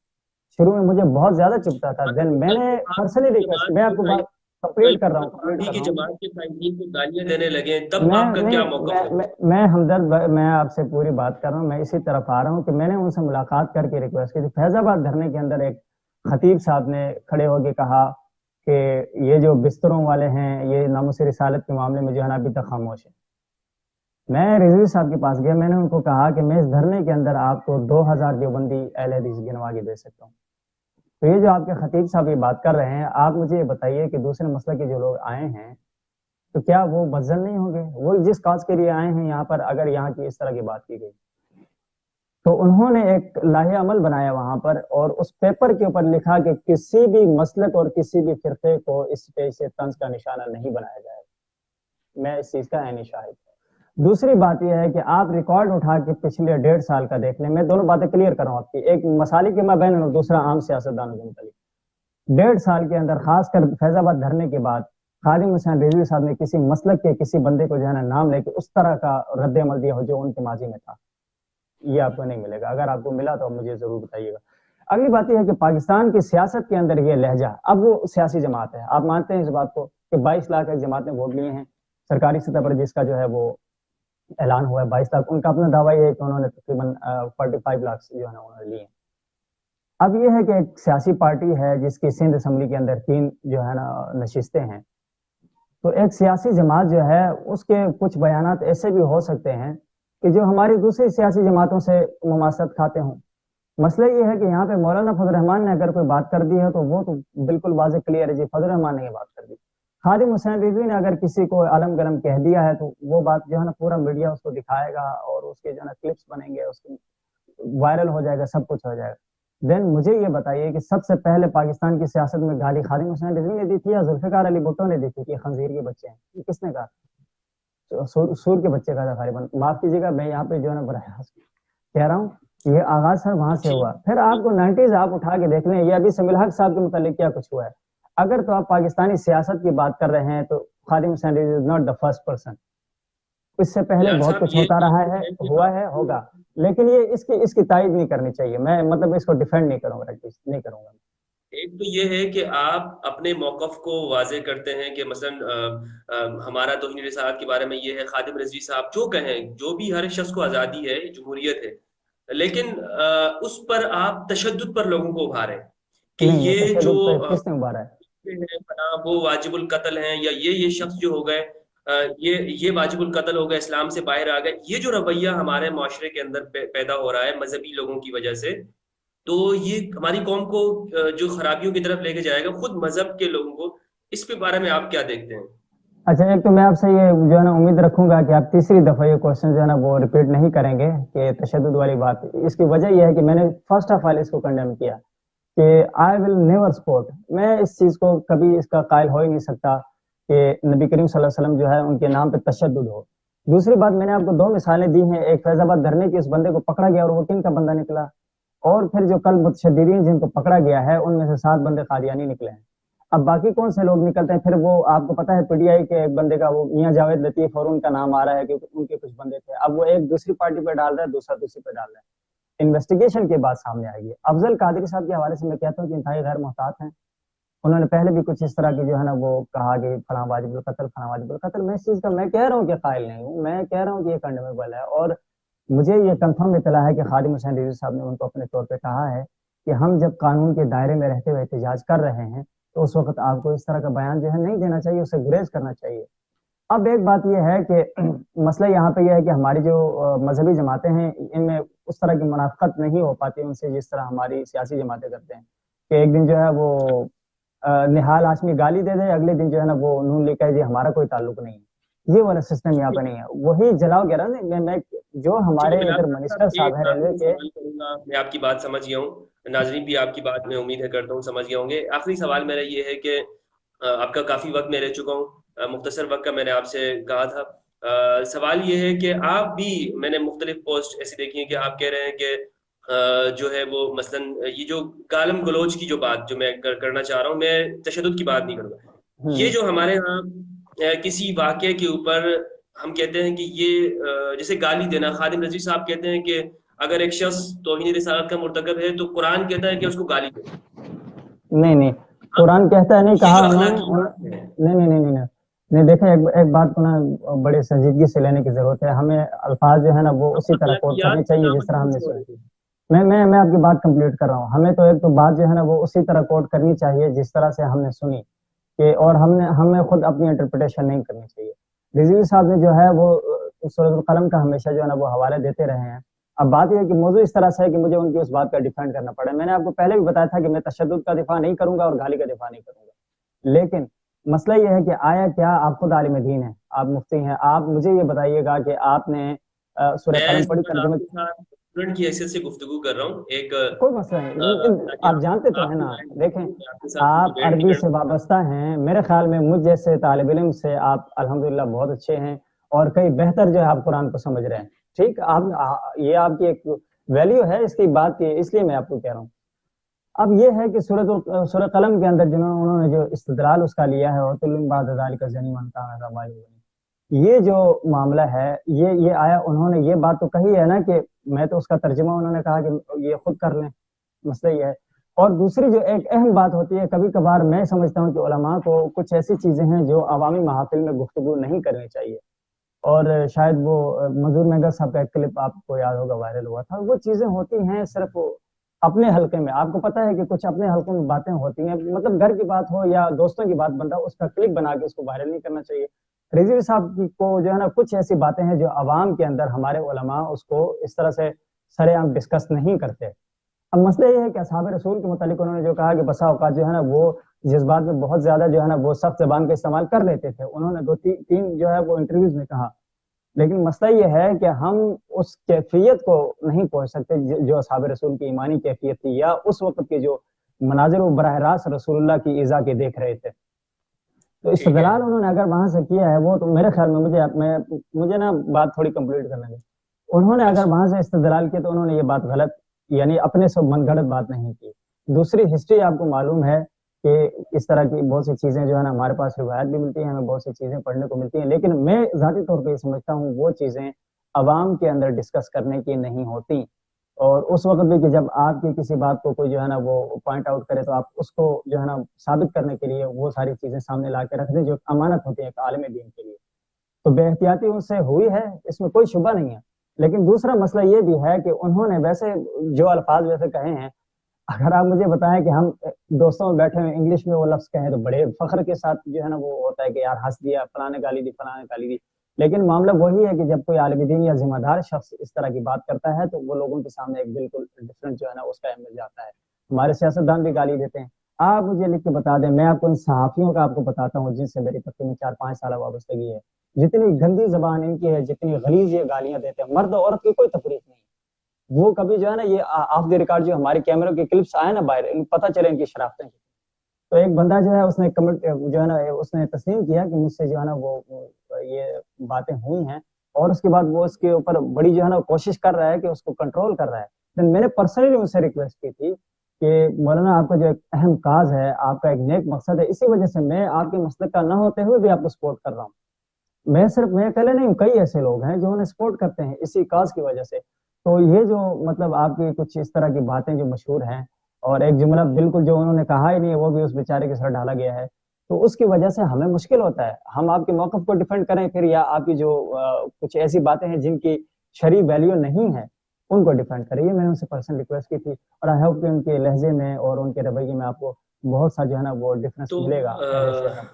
شروع میں مجھے بہت زیادہ چبھتا تھا. دین میں نے پرسنلی ریکویسٹ، میں آپ کو بات کمپلیٹ کر رہا ہوں. جماعت کے قائدین کو گالیاں دینے لگے، تب آپ کا کیا موقف ہے؟ میں ہمدرد، میں آپ سے پوری بات کر رہا ہوں. میں اسی طرف آ رہا ہوں کہ میں نے ان سے ملاقات کر کے ریکویسٹ کی تھی. فیض آباد دھرنے کے اندر ایک خطیب صاحب نے کھڑے ہو کے کہا کہ یہ جو بستروں والے ہیں یہ ناموس رسالت کے معاملے میں جو ہے نا ابھی تک خاموش ہے. میں رضوی صاحب کے پاس گیا، میں نے ان کو کہا کہ میں اس دھرنے کے اندر آپ کو 2000 دیوبندی اہل حدیث گنوا کے دے سکتا ہوں. تو یہ جو آپ کے خطیب صاحب یہ بات کر رہے ہیں، آپ مجھے یہ بتائیے کہ دوسرے مسئلہ کے جو لوگ آئے ہیں تو کیا وہ بدزن نہیں ہوں گے؟ وہ جس کاز کے لیے آئے ہیں یہاں پر، اگر یہاں کی اس طرح کی بات کی گئی تو انہوں نے ایک لاہے عمل بنایا وہاں پر، اور اس پیپر کے اوپر لکھا کہ کسی بھی مسلک اور کسی بھی فرقے کو اس پیج سے طنز کا نشانہ نہیں بنایا جائے. میں اس چیز کا عینی شاہد. دوسری بات یہ ہے کہ آپ ریکارڈ اٹھا کے پچھلے 1.5 سال کا دیکھ لیں. میں دونوں باتیں کلیئر کر رہا ہوں آپ کی، ایک مسالے کے مابین اور دوسرا عام سیاستدانوں کے متعلق. 1.5 سال کے اندر، خاص کر فیض آباد دھرنے کے بعد، خادم حسین رضوی صاحب نے کسی مسلک کے کسی بندے کو جو ہے نا نام لے کے اس طرح کا رد عمل دیا ہو جو ان کے ماضی میں تھا. یہ آپ کو نہیں ملے گا. اگر آپ کو ملا تو مجھے ضرور بتائیے گا. اگلی بات یہ ہے کہ پاکستان کی سیاست کے اندر یہ لہجہ، اب وہ سیاسی جماعت ہے، آپ مانتے ہیں اس بات کو کہ 22 لاکھ ایک جماعت نے ووٹ لیے ہیں سرکاری سطح پر، جس کا جو ہے وہ اعلان ہوا ہے 22 لاکھ. ان کا اپنا دعویٰ یہ ہے کہ انہوں نے تقریباً 45 لاکھ جو ہے نا انہوں نے لیے. اب یہ ہے کہ ایک سیاسی پارٹی ہے جس کی سندھ اسمبلی کے اندر 3 جو ہے نا نشستیں ہیں. تو ایک سیاسی جماعت جو ہے اس کے کچھ بیانات ایسے بھی ہو سکتے ہیں کہ جو ہماری دوسری سیاسی جماعتوں سے مماثلت کھاتے ہوں. مسئلہ یہ ہے کہ یہاں پہ مولانا فضل الرحمان نے اگر کوئی بات کر دی ہے تو وہ تو بالکل واضح کلیئر ہے جی، فضل الرحمان نے یہ بات کر دی. خادم حسین رضوی نے اگر کسی کو علم گلم کہہ دیا ہے تو وہ بات جو ہے نا پورا میڈیا اس کو دکھائے گا اور اس کے جو ہے نا کلپس بنیں گے، اس کی وائرل ہو جائے گا، سب کچھ ہو جائے گا. دین مجھے یہ بتائیے کہ سب سے پہلے پاکستان کی سیاست میں گالی خادم حسین رضوی نے دی تھی یا ذوالفقار علی بھٹو نے دی تھی کہ خنزیر کے بچے ہیں؟ یہ کس نے کہا؟ سور کے بچے کا تھا غالباً. معاف کیجیے گا، میں یہاں پہ جو ہے نا براہ راست کہہ رہا ہوں یہ آغاز سر وہاں سے ہوا. پھر آپ کو 90s آپ اٹھا کے دیکھ لیں، یہ ابھی سمیع الحق صاحب کے متعلق کیا کچھ ہوا ہے. اگر تو آپ پاکستانی سیاست کی بات کر رہے ہیں تو Khadim Hussain Rizvi is not the first person. اس سے پہلے بہت کچھ ہوتا رہا ہے، ہوا ہے، ہوگا، لیکن یہ اس کی تائید نہیں کرنی چاہیے. میں مطلب اس کو ڈیفینڈ نہیں کروں گا، نہیں کروں گا. ایک تو یہ ہے کہ آپ اپنے موقف کو واضح کرتے ہیں کہ مثلا ہمارا توہین رسالت کے بارے میں یہ ہے، خادم رضوی صاحب جو کہیں، جو بھی، ہر شخص کو آزادی ہے، جمہوریت ہے، لیکن اس پر آپ تشدد پر لوگوں کو ابھاریں کہ یہ جو کس نے ابھارا ہے وہ واجب القتل ہیں، یا یہ شخص جو ہو گئے یہ واجب القتل ہو گئے، اسلام سے باہر آ گئے. یہ جو رویہ ہمارے معاشرے کے اندر پیدا ہو رہا ہے مذہبی لوگوں کی وجہ سے، تو یہ ہماری قوم کو جو خرابیوں کی طرف لے کے جائے گا، خود مذہب کے لوگوں کو. اس کے بارے میں آپ کیا دیکھتے ہیں؟ اچھا، ایک تو میں آپ سے یہ جو ہے نا امید رکھوں گا کہ آپ تیسری دفعہ یہ کوشچن جو ہے نا وہ ریپیٹ نہیں کریں گے کہ تشدد والی بات. اس کی وجہ یہ ہے کہ میں نے فرسٹ آف آل اس کو کنڈیم کیا کہ آئی ول نیور سپورٹ. میں اس چیز کو کبھی اس کا قائل ہو ہی نہیں سکتا کہ نبی کریم صلی اللہ علیہ وسلم جو ہے ان کے نام پہ تشدد ہو. دوسری بات، میں نے آپ کو 2 مثالیں دی ہیں. ایک فیض آباد دھرنے کی اس بندے کو پکڑا گیا اور وہ کن کا بندہ نکلا، اور پھر جو کل متشددین جن کو پکڑا گیا ہے ان میں سے 7 بندے قادیانی نکلے ہیں. اب باقی کون سے لوگ نکلتے ہیں پھر؟ وہ آپ کو پتا ہے پی ٹی آئی کے ایک بندے کا، وہ میاں جاوید لطیف، اور ان کا نام آ رہا ہے کہ ان کے کچھ بندے تھے، اب وہ ایک دوسری پارٹی پہ ڈال رہا ہے، دوسرا دوسری پہ ڈال رہا ہے، انویسٹیگیشن کے بعد سامنے آئے گی۔ افضل قادری صاحب کے حوالے سے میں کہتا ہوں کہ انتہائی غیر محتاط ہیں، انہوں نے پہلے بھی کچھ اس طرح کی جو ہے نا وہ کہا کہ فلاں واجب القتل، فلاں واجب القتل، میں اس چیز کا میں کہہ رہا ہوں کہ قائل نہیں ہوں، میں کہہ رہا ہوں کہ یہ کنڈیمیبل ہے، اور مجھے یہ کنفرم اطلاع ہے کہ خادم حسین رضوی صاحب نے ان کو اپنے طور پہ کہا ہے کہ ہم جب قانون کے دائرے میں رہتے ہوئے احتجاج کر رہے ہیں تو اس وقت آپ کو اس طرح کا بیان جو ہے نہیں دینا چاہیے، اسے گریز کرنا چاہیے۔ اب ایک بات یہ ہے کہ مسئلہ یہاں پہ یہ ہے کہ ہماری جو مذہبی جماعتیں ہیں ان میں اس طرح کی منافقت نہیں ہو پاتی ان سے جس طرح ہماری سیاسی جماعتیں کرتے ہیں، کہ ایک دن جو ہے وہ نہال ہاشمی گالی دے دے، اگلے دن جو ہے نا وہ نون لیگ کہے جی ہمارا کوئی تعلق نہیں ہے، یہ والا سسٹم یہاں پہ نہیں ہے۔ وہی جلاؤ گیا نا میں جو ہمارے چلیے، ادھر بلال منسٹر صاحب صاحب ایک ہیں ریلوے آخری کے۔ سوال کروں گا، میں آپ کی بات سمجھ گیا ہوں، ناظرین بھی آپ کی بات میں امید ہے کرتا ہوں سمجھ گیا ہوں گے۔ آخری سوال میرا یہ ہے کہ آپ کا کافی وقت میں لے چکا ہوں، مختصر وقت کا میں نے آپ سے کہا تھا۔ سوال یہ ہے کہ آپ بھی، میں نے مختلف پوسٹ ایسی دیکھی ہیں کہ آپ کہہ رہے ہیں کہ جو ہے وہ مثلاً یہ جو گالم گلوچ کی جو بات جو میں کرنا چاہ رہا ہوں، میں تشدد کی بات نہیں کروں گا، یہ جو ہمارے ہاں کسی واقعے کے اوپر ہم کہتے ہیں کہ یہ جیسے گالی دینا، خادم رضوی صاحب کہتے ہیں کہ اگر ایک شخص توہین رسالت کا مرتکب ہے تو قرآن کہتا ہے کہ اس کو گالی دو۔ نہیں نہیں، اب قرآن کہتا ہے، نہیں یہ کہا جو انہوں نے اخلاقیات ہے، نہیں نہیں نہیں نہیں نہیں نہیں، دیکھیں ایک بات کو نا بڑے سنجیدگی سے لینے کی ضرورت ہے، ہمیں الفاظ جو ہے نا وہ اسی طرح کوٹ اخلاقیات کرنے کی چاہیے جس دعوت طرح ہم کون نے سی ہو سنے۔ رہی ہے؟ میں آپ کی بات کمپلیٹ کر رہا ہوں، ہمیں تو ایک تو بات جو ہے نا وہ اسی طرح کوٹ کرنی چاہیے جس طرح سے ہم نے سنی، کہ اور ہمیں خود اپنی انٹرپریٹیشن نہیں کرنی چاہیے۔ رضوی صاحب نے جو ہے وہ سورۃ القلم کا ہمیشہ جو ہے نا وہ حوالے دیتے رہے ہیں۔ اب بات یہ ہے کہ موضوع اس طرح سے ہے کہ مجھے ان کی اس بات کا ڈیفینڈ کرنا پڑا۔ میں نے آپ کو پہلے بھی بتایا تھا کہ میں تشدد کا دفاع نہیں کروں گا اور گالی کا دفاع نہیں کروں گا، لیکن مسئلہ یہ ہے کہ آیا کیا آپ خود عالم دین ہیں، آپ مفتی ہیں، آپ مجھے یہ بتائیے گا کہ آپ نے سورہ میں قلم اس پڑھی وقت آپ ترجمے؟ کے ساتھ اسٹوڈنٹ کی حیثیت سے گفتگو کر رہا ہوں، ایک کوئی مسئلہ نہیں، تاکہ آپ جانتے تو آپ ہیں کی نا، رائے دیکھیں میں آپ کے ساتھ آپ ڈبیٹ نہیں عربی سے کرنا چاہتا۔ وابستہ ہیں، میرے خیال میں مجھ جیسے طالب علم سے آپ الحمدللہ بہت اچھے ہیں، اور کئی بہتر جو ہے آپ قرآن کو سمجھ رہے ہیں، ٹھیک، آپ یہ آپ کی ایک ویلیو ہے اس کی بات کی، اس لیے میں آپ کو کہہ رہا ہوں۔ اب یہ ہے کہ سورہ قلم کے اندر انہوں نے جو استدلال اس کا لیا ہے، اور تلم بعد ذالک زنی من کان ذا مال وبنین، یہ جو معاملہ ہے یہ آیا، انہوں نے یہ بات تو کہی ہے نا کہ میں تو اس کا ترجمہ انہوں نے کہا کہ یہ خود کر لیں، مسئلہ یہ ہے۔ اور دوسری جو ایک اہم بات ہوتی ہے، کبھی کبھار میں سمجھتا ہوں کہ علماء کو کچھ ایسی چیزیں ہیں جو عوامی محافل میں گفتگو نہیں کرنی چاہیے، اور شاید وہ منظور مینگل صاحب کا ایک کلپ آپ کو یاد ہوگا وائرل ہوا تھا، وہ چیزیں ہوتی ہیں صرف اپنے حلقے میں، آپ کو پتا ہے کہ کچھ اپنے حلقے میں باتیں ہوتی ہیں، مطلب گھر کی بات ہو یا دوستوں کی بات، بندہ اس کا کلپ بنا کے اس کو وائرل نہیں کرنا چاہیے۔ رضوی صاحب کو جو ہے نا کچھ ایسی باتیں ہیں جو عوام کے اندر ہمارے علماء اس کو اس طرح سے سرے عام ڈسکس نہیں کرتے۔ اب مسئلہ یہ ہے کہ اصحاب رسول کے متعلق انہوں نے جو کہا کہ بسا اوقات جو ہے نا وہ جذبات میں بہت زیادہ جو ہے نا وہ سخت زبان کا استعمال کر لیتے تھے، انہوں نے دو تین جو ہے وہ انٹرویوز میں کہا، لیکن مسئلہ یہ ہے کہ ہم اس کیفیت کو نہیں پہنچ سکتے جو اصحاب رسول کی ایمانی کیفیت تھی، یا اس وقت کے جو مناظر و براہ راست رسول اللہ کی ایذا کے دیکھ رہے تھے۔ تو ٹھیک ہے، استدلال انہوں نے اگر وہاں سے کیا ہے، وہ تو میرے خیال میں مجھے نا بات تھوڑی کمپلیٹ کرنے دیں، انہوں نے اگر اچھا، وہاں سے استدلال کیا تو انہوں نے یہ بات غلط، یعنی اپنے سے من گھڑت بات نہیں کی۔ دوسری ہسٹری آپ کو معلوم ہے کہ اس طرح کی بہت سی چیزیں جو ہے نا ہمارے پاس روایت بھی ملتی ہیں، ہمیں بہت سی چیزیں پڑھنے کو ملتی ہیں، لیکن میں ذاتی طور پہ یہ سمجھتا ہوں وہ چیزیں عوام کے اندر ڈسکس کرنے کی نہیں ہوتی، اور اس وقت بھی کہ جب آپ کی کسی بات کو کوئی جو ہے نا وہ پوائنٹ آؤٹ کرے تو آپ اس کو جو ہے نا ثابت کرنے کے لیے وہ ساری چیزیں سامنے لا کے رکھ دیں جو امانت ہوتی ہے ایک عالم دین کے لیے، تو بے احتیاطی ان سے ہوئی ہے، اس میں کوئی شبہ نہیں ہے۔ لیکن دوسرا مسئلہ یہ بھی ہے کہ انہوں نے ویسے جو الفاظ ویسے کہے ہیں، اگر آپ مجھے بتائیں کہ ہم دوستوں میں بیٹھے ہوئے انگلش میں وہ لفظ کہیں تو بڑے فخر کے ساتھ جو ہے نا وہ ہوتا ہے کہ یار ہنس دیا، فلاں نے گالی دی، فلاں نے گالی دی، لیکن معاملہ وہی ہے کہ جب کوئی عالم دین یا ذمہ دار شخص اس طرح کی بات کرتا ہے تو وہ لوگوں کے سامنے ایک بالکل ڈفرنٹ جو ہے نا اس کا مل جاتا ہے۔ ہمارے سیاستدان بھی گالی دیتے ہیں، آپ مجھے لکھ کے بتا دیں، میں آپ کو ان صحافیوں کا آپ کو بتاتا ہوں جن سے میری تقریباً 4-5 سالہ وابستگی ہے، جتنی گندی زبان ان کی ہے، جتنی غلیظ یہ گالیاں دیتے ہیں، مرد عورت کی کوئی تفریق نہیں، وہ کبھی جو ہے نا یہ آف دی ریکارڈ جو ہمارے کیمروں کے کلپس آئے نا باہر، پتہ چلے ان کی شرافتیں، تو ایک بندہ جو ہے اس نے کمنٹ جو ہے نا اس نے تسلیم کیا کہ مجھ سے جو ہے نا وہ یہ باتیں ہوئی ہیں، اور اس کے بعد وہ اس کے اوپر بڑی جو ہے نا کوشش کر رہا ہے کہ اس کو کنٹرول کر رہا ہے، لیکن میں نے پرسنلی ان سے ریکویسٹ کی تھی کہ مولانا آپ کا جو ایک اہم کاز ہے، آپ کا ایک نیک مقصد ہے، اسی وجہ سے میں آپ کے مسلک کا نہ ہوتے ہوئے بھی آپ کو سپورٹ کر رہا ہوں. میں اکیلے نہیں ہوں، کئی ایسے لوگ ہیں جو انہیں سپورٹ کرتے ہیں اسی کاز کی وجہ سے. تو یہ جو مطلب آپ کی کچھ اس طرح کی باتیں جو مشہور ہیں، اور ایک جملہ بالکل جو انہوں نے کہا ہی نہیں ہے وہ بھی اس بیچارے کے سر ڈالا گیا ہے، تو اس کی وجہ سے ہمیں مشکل ہوتا ہے. ہم آپ کے موقف کو ڈیفینڈ کریں پھر، یا آپ کی جو کچھ ایسی باتیں ہیں جن کی شرعی ویلیو نہیں ہے ان کو ڈیفینڈ کریں. یہ میں نے ان سے پرسنل ریکویسٹ کی تھی، اور آئی ہوپ کہ ان کے لہجے میں اور ان کے رویے میں آپ کو بہت سا جو ہے نا وہ ڈفرینس تو ملے گا پہلے سے.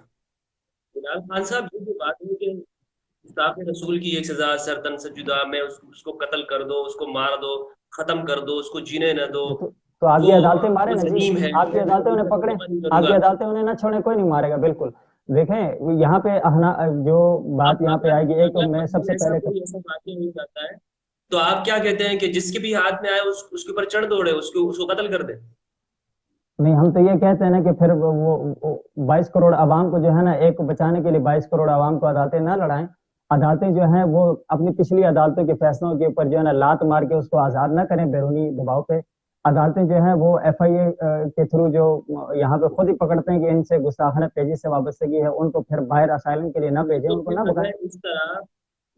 بلال خان صاحب، یہ جو بات ہے کہ گستاخ رسول کی ایک سزا سرتن سے جدا، میں اس کو قتل کر دو، اس کو مار دو، ختم کر دو، اس کو جینے نہ دو، تو آپ کی عدالتیں مارے وہ نا جی، ظلیم ہے، آپ کی میں عدالتیں اس انہیں کا پکڑیں، ترجمہ نہیں آپ کروں کی گا. عدالتیں انہیں نہ چھوڑیں، کوئی نہیں مارے گا. بالکل دیکھیں یہاں پہ جو بات یہاں پہ آئے گی، ایک تو میں سب سے ایسا پہلے کوئی ایسا واقعہ ہو جاتا ہے تو آپ کیا کہتے ہیں کہ جس کے بھی ہاتھ میں آئے اس کے اوپر چڑھ دوڑے، اس کو قتل کر دے؟ نہیں، ہم تو یہ کہتے ہیں نا کہ پھر وہ 22 کروڑ عوام کو جو ہے نا ایک کو بچانے کے لیے 22 کروڑ عوام کو عدالتیں نہ لڑائیں. عدالتیں جو ہیں وہ اپنی پچھلی عدالتوں کے فیصلوں کے اوپر جو ہے نا لات مار کے اس کو آزاد نہ کریں بیرونی دباؤ پہ. عدالتیں جو ہیں وہ ایف آئی اے کے تھرو جو یہاں پہ خود ہی پکڑتے ہیں کہ ان سے گستاخانہ پیجی سے وابستگی ہے، ان کو پھر باہر اسائلم کے لیے نہ بھیجیں، تو ان کو نہ پھر بکائیں. اگر اس طرح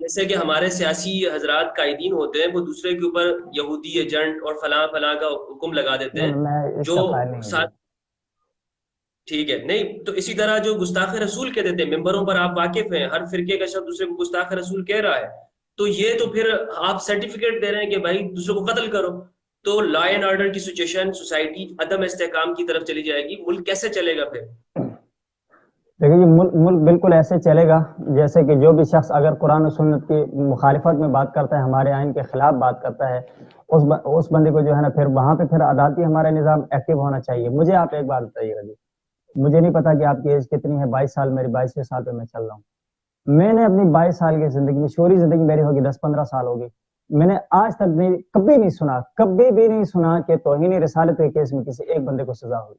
جیسے کہ ہمارے سیاسی حضرات قائدین ہوتے ہیں، وہ دوسرے کے اوپر یہودی ایجنٹ اور فلاں فلاں کا حکم لگا دیتے ہیں میں اس جو کا قائل نہیں ہوں جی. ساتھ. ٹھیک ہے، نہیں تو اسی طرح جو گستاخ رسول کہہ دیتے ہیں، ممبروں پر آپ واقف ہیں، ہر فرقے کا شخص دوسرے کو گستاخ رسول کہہ رہا ہے، تو یہ تو پھر آپ سرٹیفکیٹ دے رہے ہیں کہ بھائی دوسرے کو قتل کرو. تو لا اینڈ آرڈر کی سچویشن، سوسائٹی عدم استحکام کی طرف چلی جائے گی، ملک کیسے چلے گا پھر؟ دیکھیے جی، ملک بالکل ایسے چلے گا جیسے کہ جو بھی شخص اگر قرآن و سنت کی مخالفت میں بات کرتا ہے، ہمارے آئین کے خلاف بات کرتا ہے، اس بندے کو جو ہے نا پھر وہاں پہ پھر عدالتی ہمارا نظام ایکٹیو ہونا چاہیے. مجھے آپ ایک بات بتائیے گا جی، مجھے نہیں پتا کہ آپ کی ایج کتنی ہے. 22 سال، میری 22ویں سال پہ میں چل رہا ہوں. میں نے اپنی 22 سال کی زندگی میں، شعوری زندگی میری ہوگی 10-15 سال ہوگی، میں نے آج تک کبھی نہیں سنا، کبھی بھی نہیں سنا کہ توہین رسالت کے کیس میں کسی ایک بندے کو سزا ہوئی.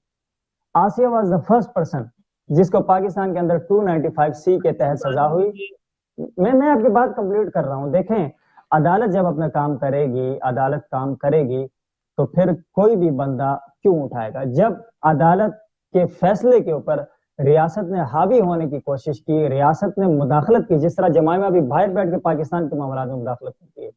Asiya was the first person جس کو پاکستان کے اندر 295C کے تحت سزا ہوئی. میں آپ کی بات کمپلیٹ کر رہا ہوں. دیکھیں، عدالت جب اپنا کام کرے گی، عدالت کام کرے گی تو پھر کوئی بھی بندہ کیوں اٹھائے گا؟ جب عدالت کے فیصلے کے اوپر ریاست نے حاوی ہونے کی کوشش کی، ریاست نے مداخلت کی، جس طرح جمائمہ بھی باہر بیٹھ کے پاکستان کے معاملات میں مداخلت کرتی ہے،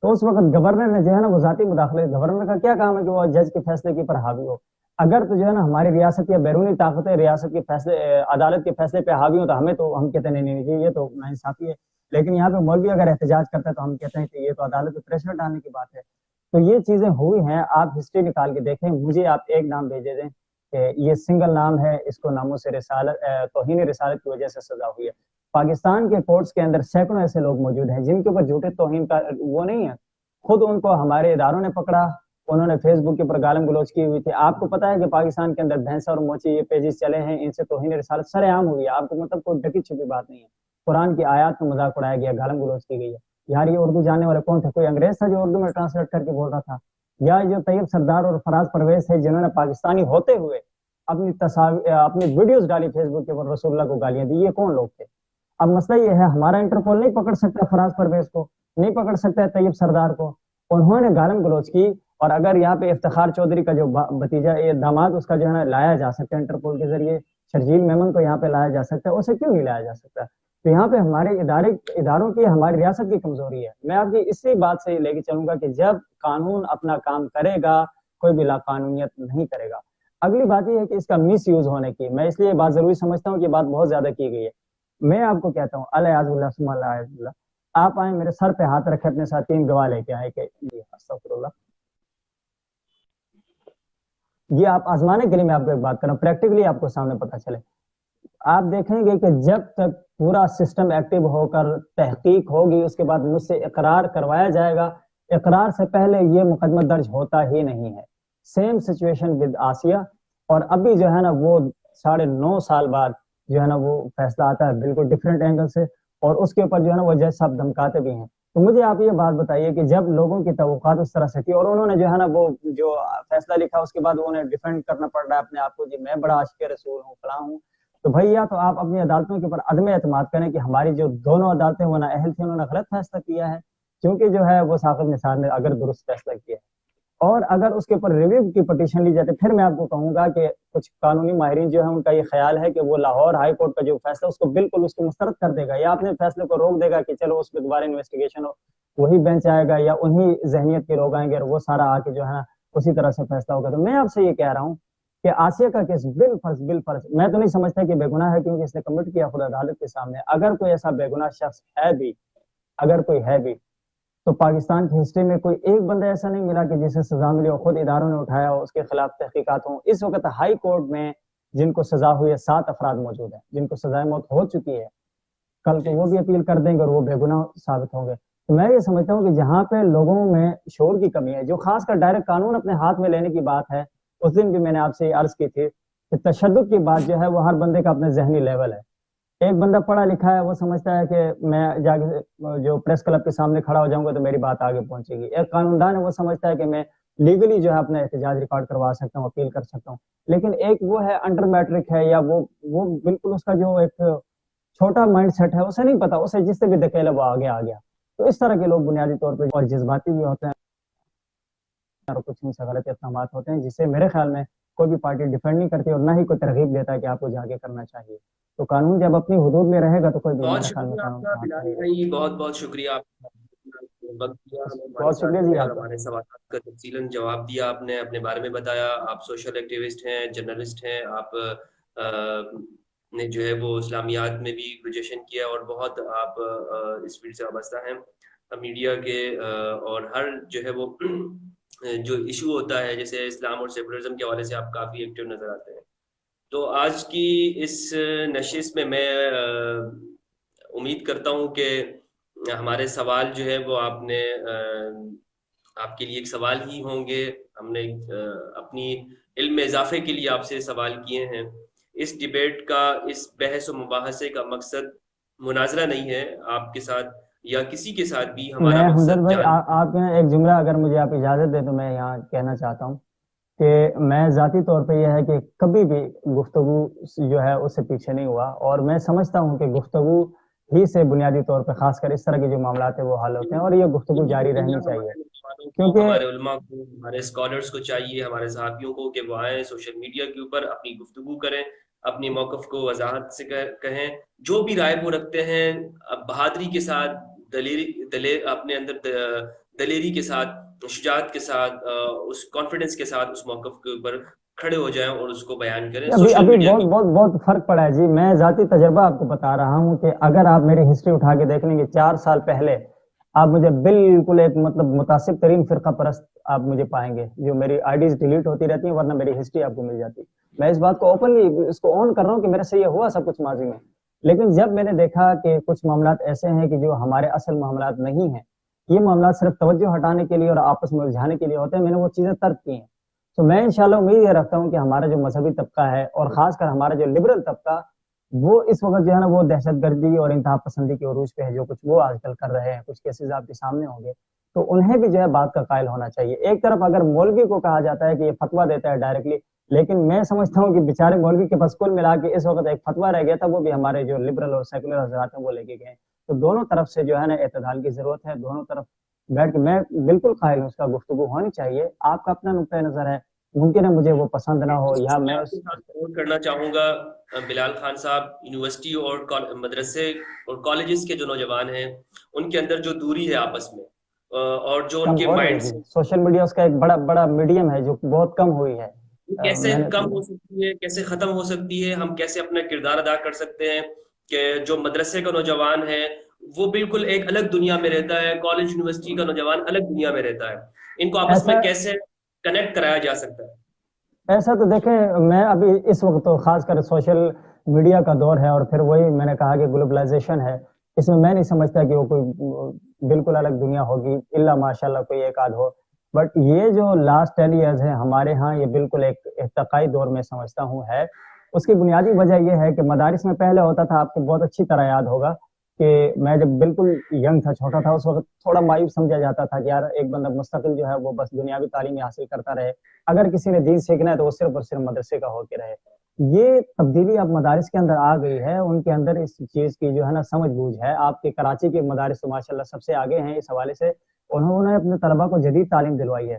تو اس وقت گورنر نے جو ہے نا وہ ذاتی مداخلت، گورنر کا کیا کام ہے کہ وہ جج کے فیصلے کے اوپر حاوی ہو؟ اگر تو جو ہے نا ہماری ریاست یا بیرونی طاقتیں ریاست کے فیصلے، عدالت کے فیصلے پہ حاوی ہوں تو ہم کہتے ہیں نہیں جی، یہ تو ناانصافی ہے. لیکن یہاں پہ مولوی اگر احتجاج کرتا ہے تو ہم کہتے ہیں کہ یہ تو عدالت پہ پریشر ڈالنے کی بات ہے. تو یہ چیزیں ہوئی ہیں، آپ ہسٹری نکال کے دیکھیں. مجھے آپ ایک نام بھیجے دیں کہ یہ سنگل نام ہے، اس کو ناموس رسالت، توہین رسالت کی وجہ سے سزا ہوئی ہے. پاکستان کے کورٹس کے اندر سینکڑوں ایسے لوگ موجود ہیں جن کے اوپر جھوٹے توہین کا وہ نہیں ہے. خود ان کو ہمارے اداروں نے پکڑا، انہوں نے فیس بک کے اوپر گالم گلوچ کی ہوئی تھی. آپ کو پتا ہے کہ پاکستان کے اندر بھینسا اور موچی یہ پیجز چلے ہیں، ان سے توہین رسالت سر عام ہوئی ہے. آپ کو مطلب کوئی ڈکی چھپی بات نہیں ہے. قرآن کی آیات میں مذاق اڑایا گیا، گالم گلوچ کی گئی ہے. یار یہ اردو جاننے والے کون تھے؟ کوئی انگریز تھا جو اردو میں ٹرانسلیٹ کر کے بول رہا تھا؟ یا جو طیب سردار اور فراز پرویز تھے جنہوں نے پاکستانی ہوتے ہوئے اپنی ویڈیوز ڈالی فیس بک کے اوپر، رسول اللہ کو گالیاں دی، یہ کون لوگ تھے؟ اب مسئلہ یہ ہے، ہمارا انٹرپول نہیں پکڑ سکتا فراز پرویز کو، نہیں پکڑ سکتا ہے طیب سردار کو. انہوں نے گالم گلوچ کی. اور اگر یہاں پہ افتخار چودھری کا جو بھتیجا، یہ داماد، اس کا جو ہے نا لایا جا سکتا ہے انٹرپول کے ذریعے، شرجیل میمن کو یہاں پہ لایا جا سکتا ہے، اسے کیوں نہیں لایا جا سکتا؟ تو یہاں پہ ہمارے اداروں کی، ہماری ریاست کی کمزوری ہے. میں آپ کی اسی بات سے لے کے چلوں گا کہ جب قانون اپنا کام کرے گا، کوئی بھی لا قانونیت نہیں کرے گا. اگلی بات یہ ہے کہ اس کا مس یوز ہونے کی، میں اس لیے بات ضروری سمجھتا ہوں کہ بات بہت زیادہ کی گئی ہے. میں آپ کو کہتا ہوں، الیاذ باللہ ثم الیاذ باللہ، آپ آئیں میرے سر پہ ہاتھ رکھے، اپنے ساتھ 3 گواہ لے کے آئے کہ جی استغفر اللہ. یہ آپ آزمانے کے لیے میں آپ کو ایک بات کر رہا ہوں، پریکٹیکلی آپ کو سامنے پتہ چلے. آپ دیکھیں گے کہ جب تک پورا سسٹم ایکٹیو ہو کر تحقیق ہوگی، اس کے بعد مجھ سے اقرار کروایا جائے گا. اقرار سے پہلے یہ مقدمہ درج ہوتا ہی نہیں ہے. Same situation with Asiya. اور ابھی جو ہے نا وہ 9.5 سال بعد جو ہے نا وہ فیصلہ آتا ہے بالکل ڈفرینٹ اینگل سے، اور اس کے اوپر جو ہے نا وہ جج صاحب دھمکاتے بھی ہیں. تو مجھے آپ یہ بات بتائیے کہ جب لوگوں کی توقعات اس طرح سے تھی اور انہوں نے جو ہے نا وہ جو فیصلہ لکھا، اس کے بعد انہیں ڈیفینڈ کرنا پڑ رہا ہے اپنے آپ کو، جی میں بڑا عاشق رسول ہوں، فلاں ہوں. تو بھیا تو آپ اپنی عدالتوں کے اوپر عدم اعتماد کریں کہ ہماری جو دونوں عدالتیں وہ نااہل تھیں، انہوں نے غلط فیصلہ کیا ہے، کیونکہ جو ہے وہ ثاقب نثار نے اگر درست فیصلہ کیا ہے. اور اگر اس کے اوپر ریویو کی پٹیشن لی جاتی پھر میں آپ کو کہوں گا کہ کچھ قانونی ماہرین جو ہے ان کا یہ خیال ہے کہ وہ لاہور ہائی کورٹ کا جو فیصلہ اس کو بالکل اس کو مسترد کر دے گا یا اپنے فیصلے کو روک دے گا کہ چلو اس پہ دوبارہ انویسٹیگیشن ہو، وہی بینچ آئے گا یا انہی ذہنیت کے لوگ آئیں گے اور وہ سارا آ کے جو ہے نا اسی طرح سے فیصلہ ہوگا. تو میں آپ سے یہ کہہ رہا ہوں کہ آسیہ کا کیس بالفرض میں تو نہیں سمجھتا کہ بے گناہ ہے کیونکہ اس نے کمٹ کیا خود عدالت کے سامنے. اگر کوئی ایسا بے گناہ شخص ہے بھی، اگر کوئی ہے بھی، تو پاکستان کی ہسٹری میں کوئی ایک بندہ ایسا نہیں ملا کہ جسے سزا ملی ہو، خود اداروں نے اٹھایا ہو، اس کے خلاف تحقیقات ہوں. اس وقت ہائی کورٹ میں جن کو سزا ہوئی ہے 7 افراد موجود ہیں جن کو سزائے موت ہو چکی ہے. کل کو وہ بھی اپیل کر دیں گے اور وہ بے گناہ ثابت ہوں گے. تو میں یہ سمجھتا ہوں کہ جہاں پہ لوگوں میں شعور کی کمی ہے، جو خاص کر ڈائریکٹ قانون اپنے ہاتھ میں لینے کی بات ہے، اس دن بھی میں نے آپ سے یہ عرض کی تھی کہ تشدد کی بات جو ہے وہ ہر بندے کا اپنے ذہنی لیول ہے. ایک بندہ پڑھا لکھا ہے، وہ سمجھتا ہے کہ میں جا کے جو پریس کلب کے سامنے کھڑا ہو جاؤں گا تو میری بات آگے پہنچے گی. ایک قانون دان ہے، وہ سمجھتا ہے کہ میں لیگلی جو ہے اپنا احتجاج ریکارڈ کروا سکتا ہوں، اپیل کر سکتا ہوں. لیکن ایک وہ ہے انڈر میٹرک ہے، یا وہ بالکل اس کا جو ایک چھوٹا مائنڈ سیٹ ہے، اسے نہیں پتا، اسے جس سے بھی دھکیلا وہ آگے آ گیا. تو اس طرح کے لوگ بنیادی طور پہ اور جذباتی بھی ہوتے ہیں اور کچھ ان سے غلط اقدامات ہوتے ہیں جسے میرے خیال میں کوئی بھی پارٹی ڈیفینڈ نہیں کرتی اور نہ ہی کوئی ترغیب دیتا ہے کہ آپ کو جا کے کرنا چاہیے. تو قانون جب اپنی حدود میں رہے گا تو کوئی بھی بہت میرے خیال میں شکریہ آپ قانون کا کا ہاتھ بلال نہیں رہے بھائی، بہت بہت شکریہ آپ کا وقت دیا ہمیں، گا. ہمارے بہت ساتھ شکریہ جی رہے اور آپ کا. ہمارے سوالات کا تفصیلاً جواب دیا آپ نے، اپنے بارے میں بتایا. آپ سوشل ایکٹیوسٹ ہیں، جرنلسٹ ہیں، آپ نے جو ہے وہ اسلامیات میں بھی گریجویشن کیا اور بہت آپ اس فیلڈ سے وابستہ ہیں میڈیا کے، اور ہر جو ہے وہ جو ایشو ہوتا ہے جیسے اسلام اور سیکولرزم کے حوالے سے آپ کافی ایکٹیو نظر آتے ہیں. تو آج کی اس نشست میں امید کرتا ہوں کہ ہمارے سوال جو ہے وہ آپ نے آپ کے لیے ایک سوال ہی ہوں گے. ہم نے اپنی علم میں اضافے کے لیے آپ سے سوال کیے ہیں. اس ڈیبیٹ کا، اس بحث و مباحثے کا مقصد مناظرہ نہیں ہے آپ کے ساتھ یا کسی کے ساتھ بھی. ہمارا میں حمزت مقصد بھائی آپ کے ایک جملہ اگر مجھے آپ اجازت دیں تو میں یہاں کہنا چاہتا ہوں کہ میں ذاتی طور پہ یہ ہے کہ کبھی بھی گفتگو جو ہے اس سے پیچھے نہیں ہوا، اور میں سمجھتا ہوں کہ گفتگو ہی سے بنیادی طور پہ خاص کر اس طرح کے جو معاملات ہیں وہ حل ہوتے ہیں، اور یہ گفتگو جاری رہنی چاہیے. ہمارے نوجوانوں کو، کیونکہ ہمارے علماء کو، ہمارے اسکالرس کو چاہیے، ہمارے صحافیوں کو کہ وہ آئیں سوشل میڈیا کے اوپر اپنی گفتگو کریں، اپنی موقف کو وضاحت سے کہیں، جو بھی رائے وہ رکھتے ہیں بہادری کے ساتھ، اپنے اندر دلیری کے ساتھ، شجاعت کے ساتھ، اس کانفیڈنس کے ساتھ اس موقف کے اوپر کھڑے ہو جائیں اور اس کو بیان کریں ابھی سوشل ابھی میڈیا بہت کے بہت بہت فرق پڑا ہے جی. میں ذاتی تجربہ آپ کو بتا رہا ہوں کہ اگر آپ میری ہسٹری اٹھا کے دیکھ لیں گے 4 سال پہلے، آپ مجھے بالکل ایک مطلب متعصب ترین فرقہ پرست آپ مجھے پائیں گے، جو میری آئی ڈیز ڈیلیٹ ہوتی رہتی ہیں ورنہ میری ہسٹری آپ کو مل جاتی. میں اس بات کو اوپنلی اس کو آن کر رہا ہوں کہ میرے سے یہ ہوا سب کچھ ماضی میں. لیکن جب میں نے دیکھا کہ کچھ معاملات ایسے ہیں کہ جو ہمارے اصل معاملات نہیں ہیں، یہ معاملات صرف توجہ ہٹانے کے لیے اور آپس میں الجھانے کے لیے ہوتے ہیں، میں نے وہ چیزیں ترک کی ہیں. تو میں انشاءاللہ امید یہ رکھتا ہوں کہ ہمارا جو مذہبی طبقہ ہے اور خاص کر ہمارا جو لبرل طبقہ، وہ اس وقت جو ہے نا وہ دہشت گردی اور انتہا پسندی کے عروج پہ ہے. جو کچھ وہ آج کل کر رہے ہیں، کچھ کیسز آپ کے سامنے ہوں گے، تو انہیں بھی جو ہے بات کا قائل ہونا چاہیے. ایک طرف اگر مولوی کو کہا جاتا ہے کہ یہ فتویٰ دیتا ہے ڈائریکٹلی، لیکن میں سمجھتا ہوں کہ بیچارے مولوی کے پاس کل ملا کے اس وقت ایک فتویٰ رہ گیا تھا، وہ بھی ہمارے جو لبرل اور سیکولر حضرات ہیں وہ لے کے گئے. تو دونوں طرف سے جو ہے نا اعتدال کی ضرورت ہے. دونوں طرف بیٹھ کے میں بالکل قائل ہوں اس کا گفتگو ہونی چاہیے. آپ کا اپنا نقطۂ نظر ہے، ممکن ہے مجھے وہ پسند نہ ہو یا میں آپ کے ساتھ ضرور کرنا چاہوں گا بلال خان صاحب. یونیورسٹی اور مدرسے اور کالجز کے جو نوجوان ہیں ان کے اندر جو دوری ہے آپس میں، اور جو ان کم کے ہو رہی ہے مائنڈ جی. سے سوشل میڈیا اس کا ایک بڑا بڑا میڈیم ہے جو بہت کم ہوئی ہے. کیسے میں نے کم ہو سکتی ہے، کیسے ختم ہو سکتی ہے، ہم کیسے اپنا کردار ادا کر سکتے ہیں کہ جو مدرسے کا نوجوان ہے وہ بالکل ایک الگ دنیا میں رہتا ہے، کالج یونیورسٹی کا نوجوان الگ دنیا میں رہتا ہے، ان کو آپس میں ایسا کیسے کنیکٹ کرایا جا سکتا ہے؟ ایسا تو دیکھیں، میں ابھی اس وقت تو خاص کر سوشل میڈیا کا دور ہے، اور پھر وہی میں نے کہا کہ گلوبلائزیشن ہے. اس میں نہیں سمجھتا کہ وہ کوئی بالکل الگ دنیا ہوگی، الا ماشاء اللہ کوئی ایک آدھ ہو. بٹ یہ جو لاسٹ 10 ایئرز ہے ہمارے ہاں، یہ بالکل ایک ارتقائی دور میں سمجھتا ہوں ہے. اس کی بنیادی وجہ یہ ہے کہ مدارس میں پہلے ہوتا تھا، آپ کو بہت اچھی طرح یاد ہوگا کہ میں جب بالکل ینگ تھا، چھوٹا تھا، اس وقت تھوڑا مایوس سمجھا جاتا تھا کہ یار ایک بندہ مستقل جو ہے وہ بس دنیاوی تعلیم حاصل کرتا رہے، اگر کسی نے دین سیکھنا ہے تو وہ صرف اور صرف مدرسے کا ہو کے رہے. یہ تبدیلی اب مدارس کے اندر آ گئی ہے، ان کے اندر اس چیز کی جو ہے نا سمجھ بوجھ ہے. آپ کے کراچی کے مدارس تو ماشاءاللہ سب سے آگے ہیں اس حوالے سے، انہوں نے اپنے طلبا کو جدید تعلیم دلوائی ہے.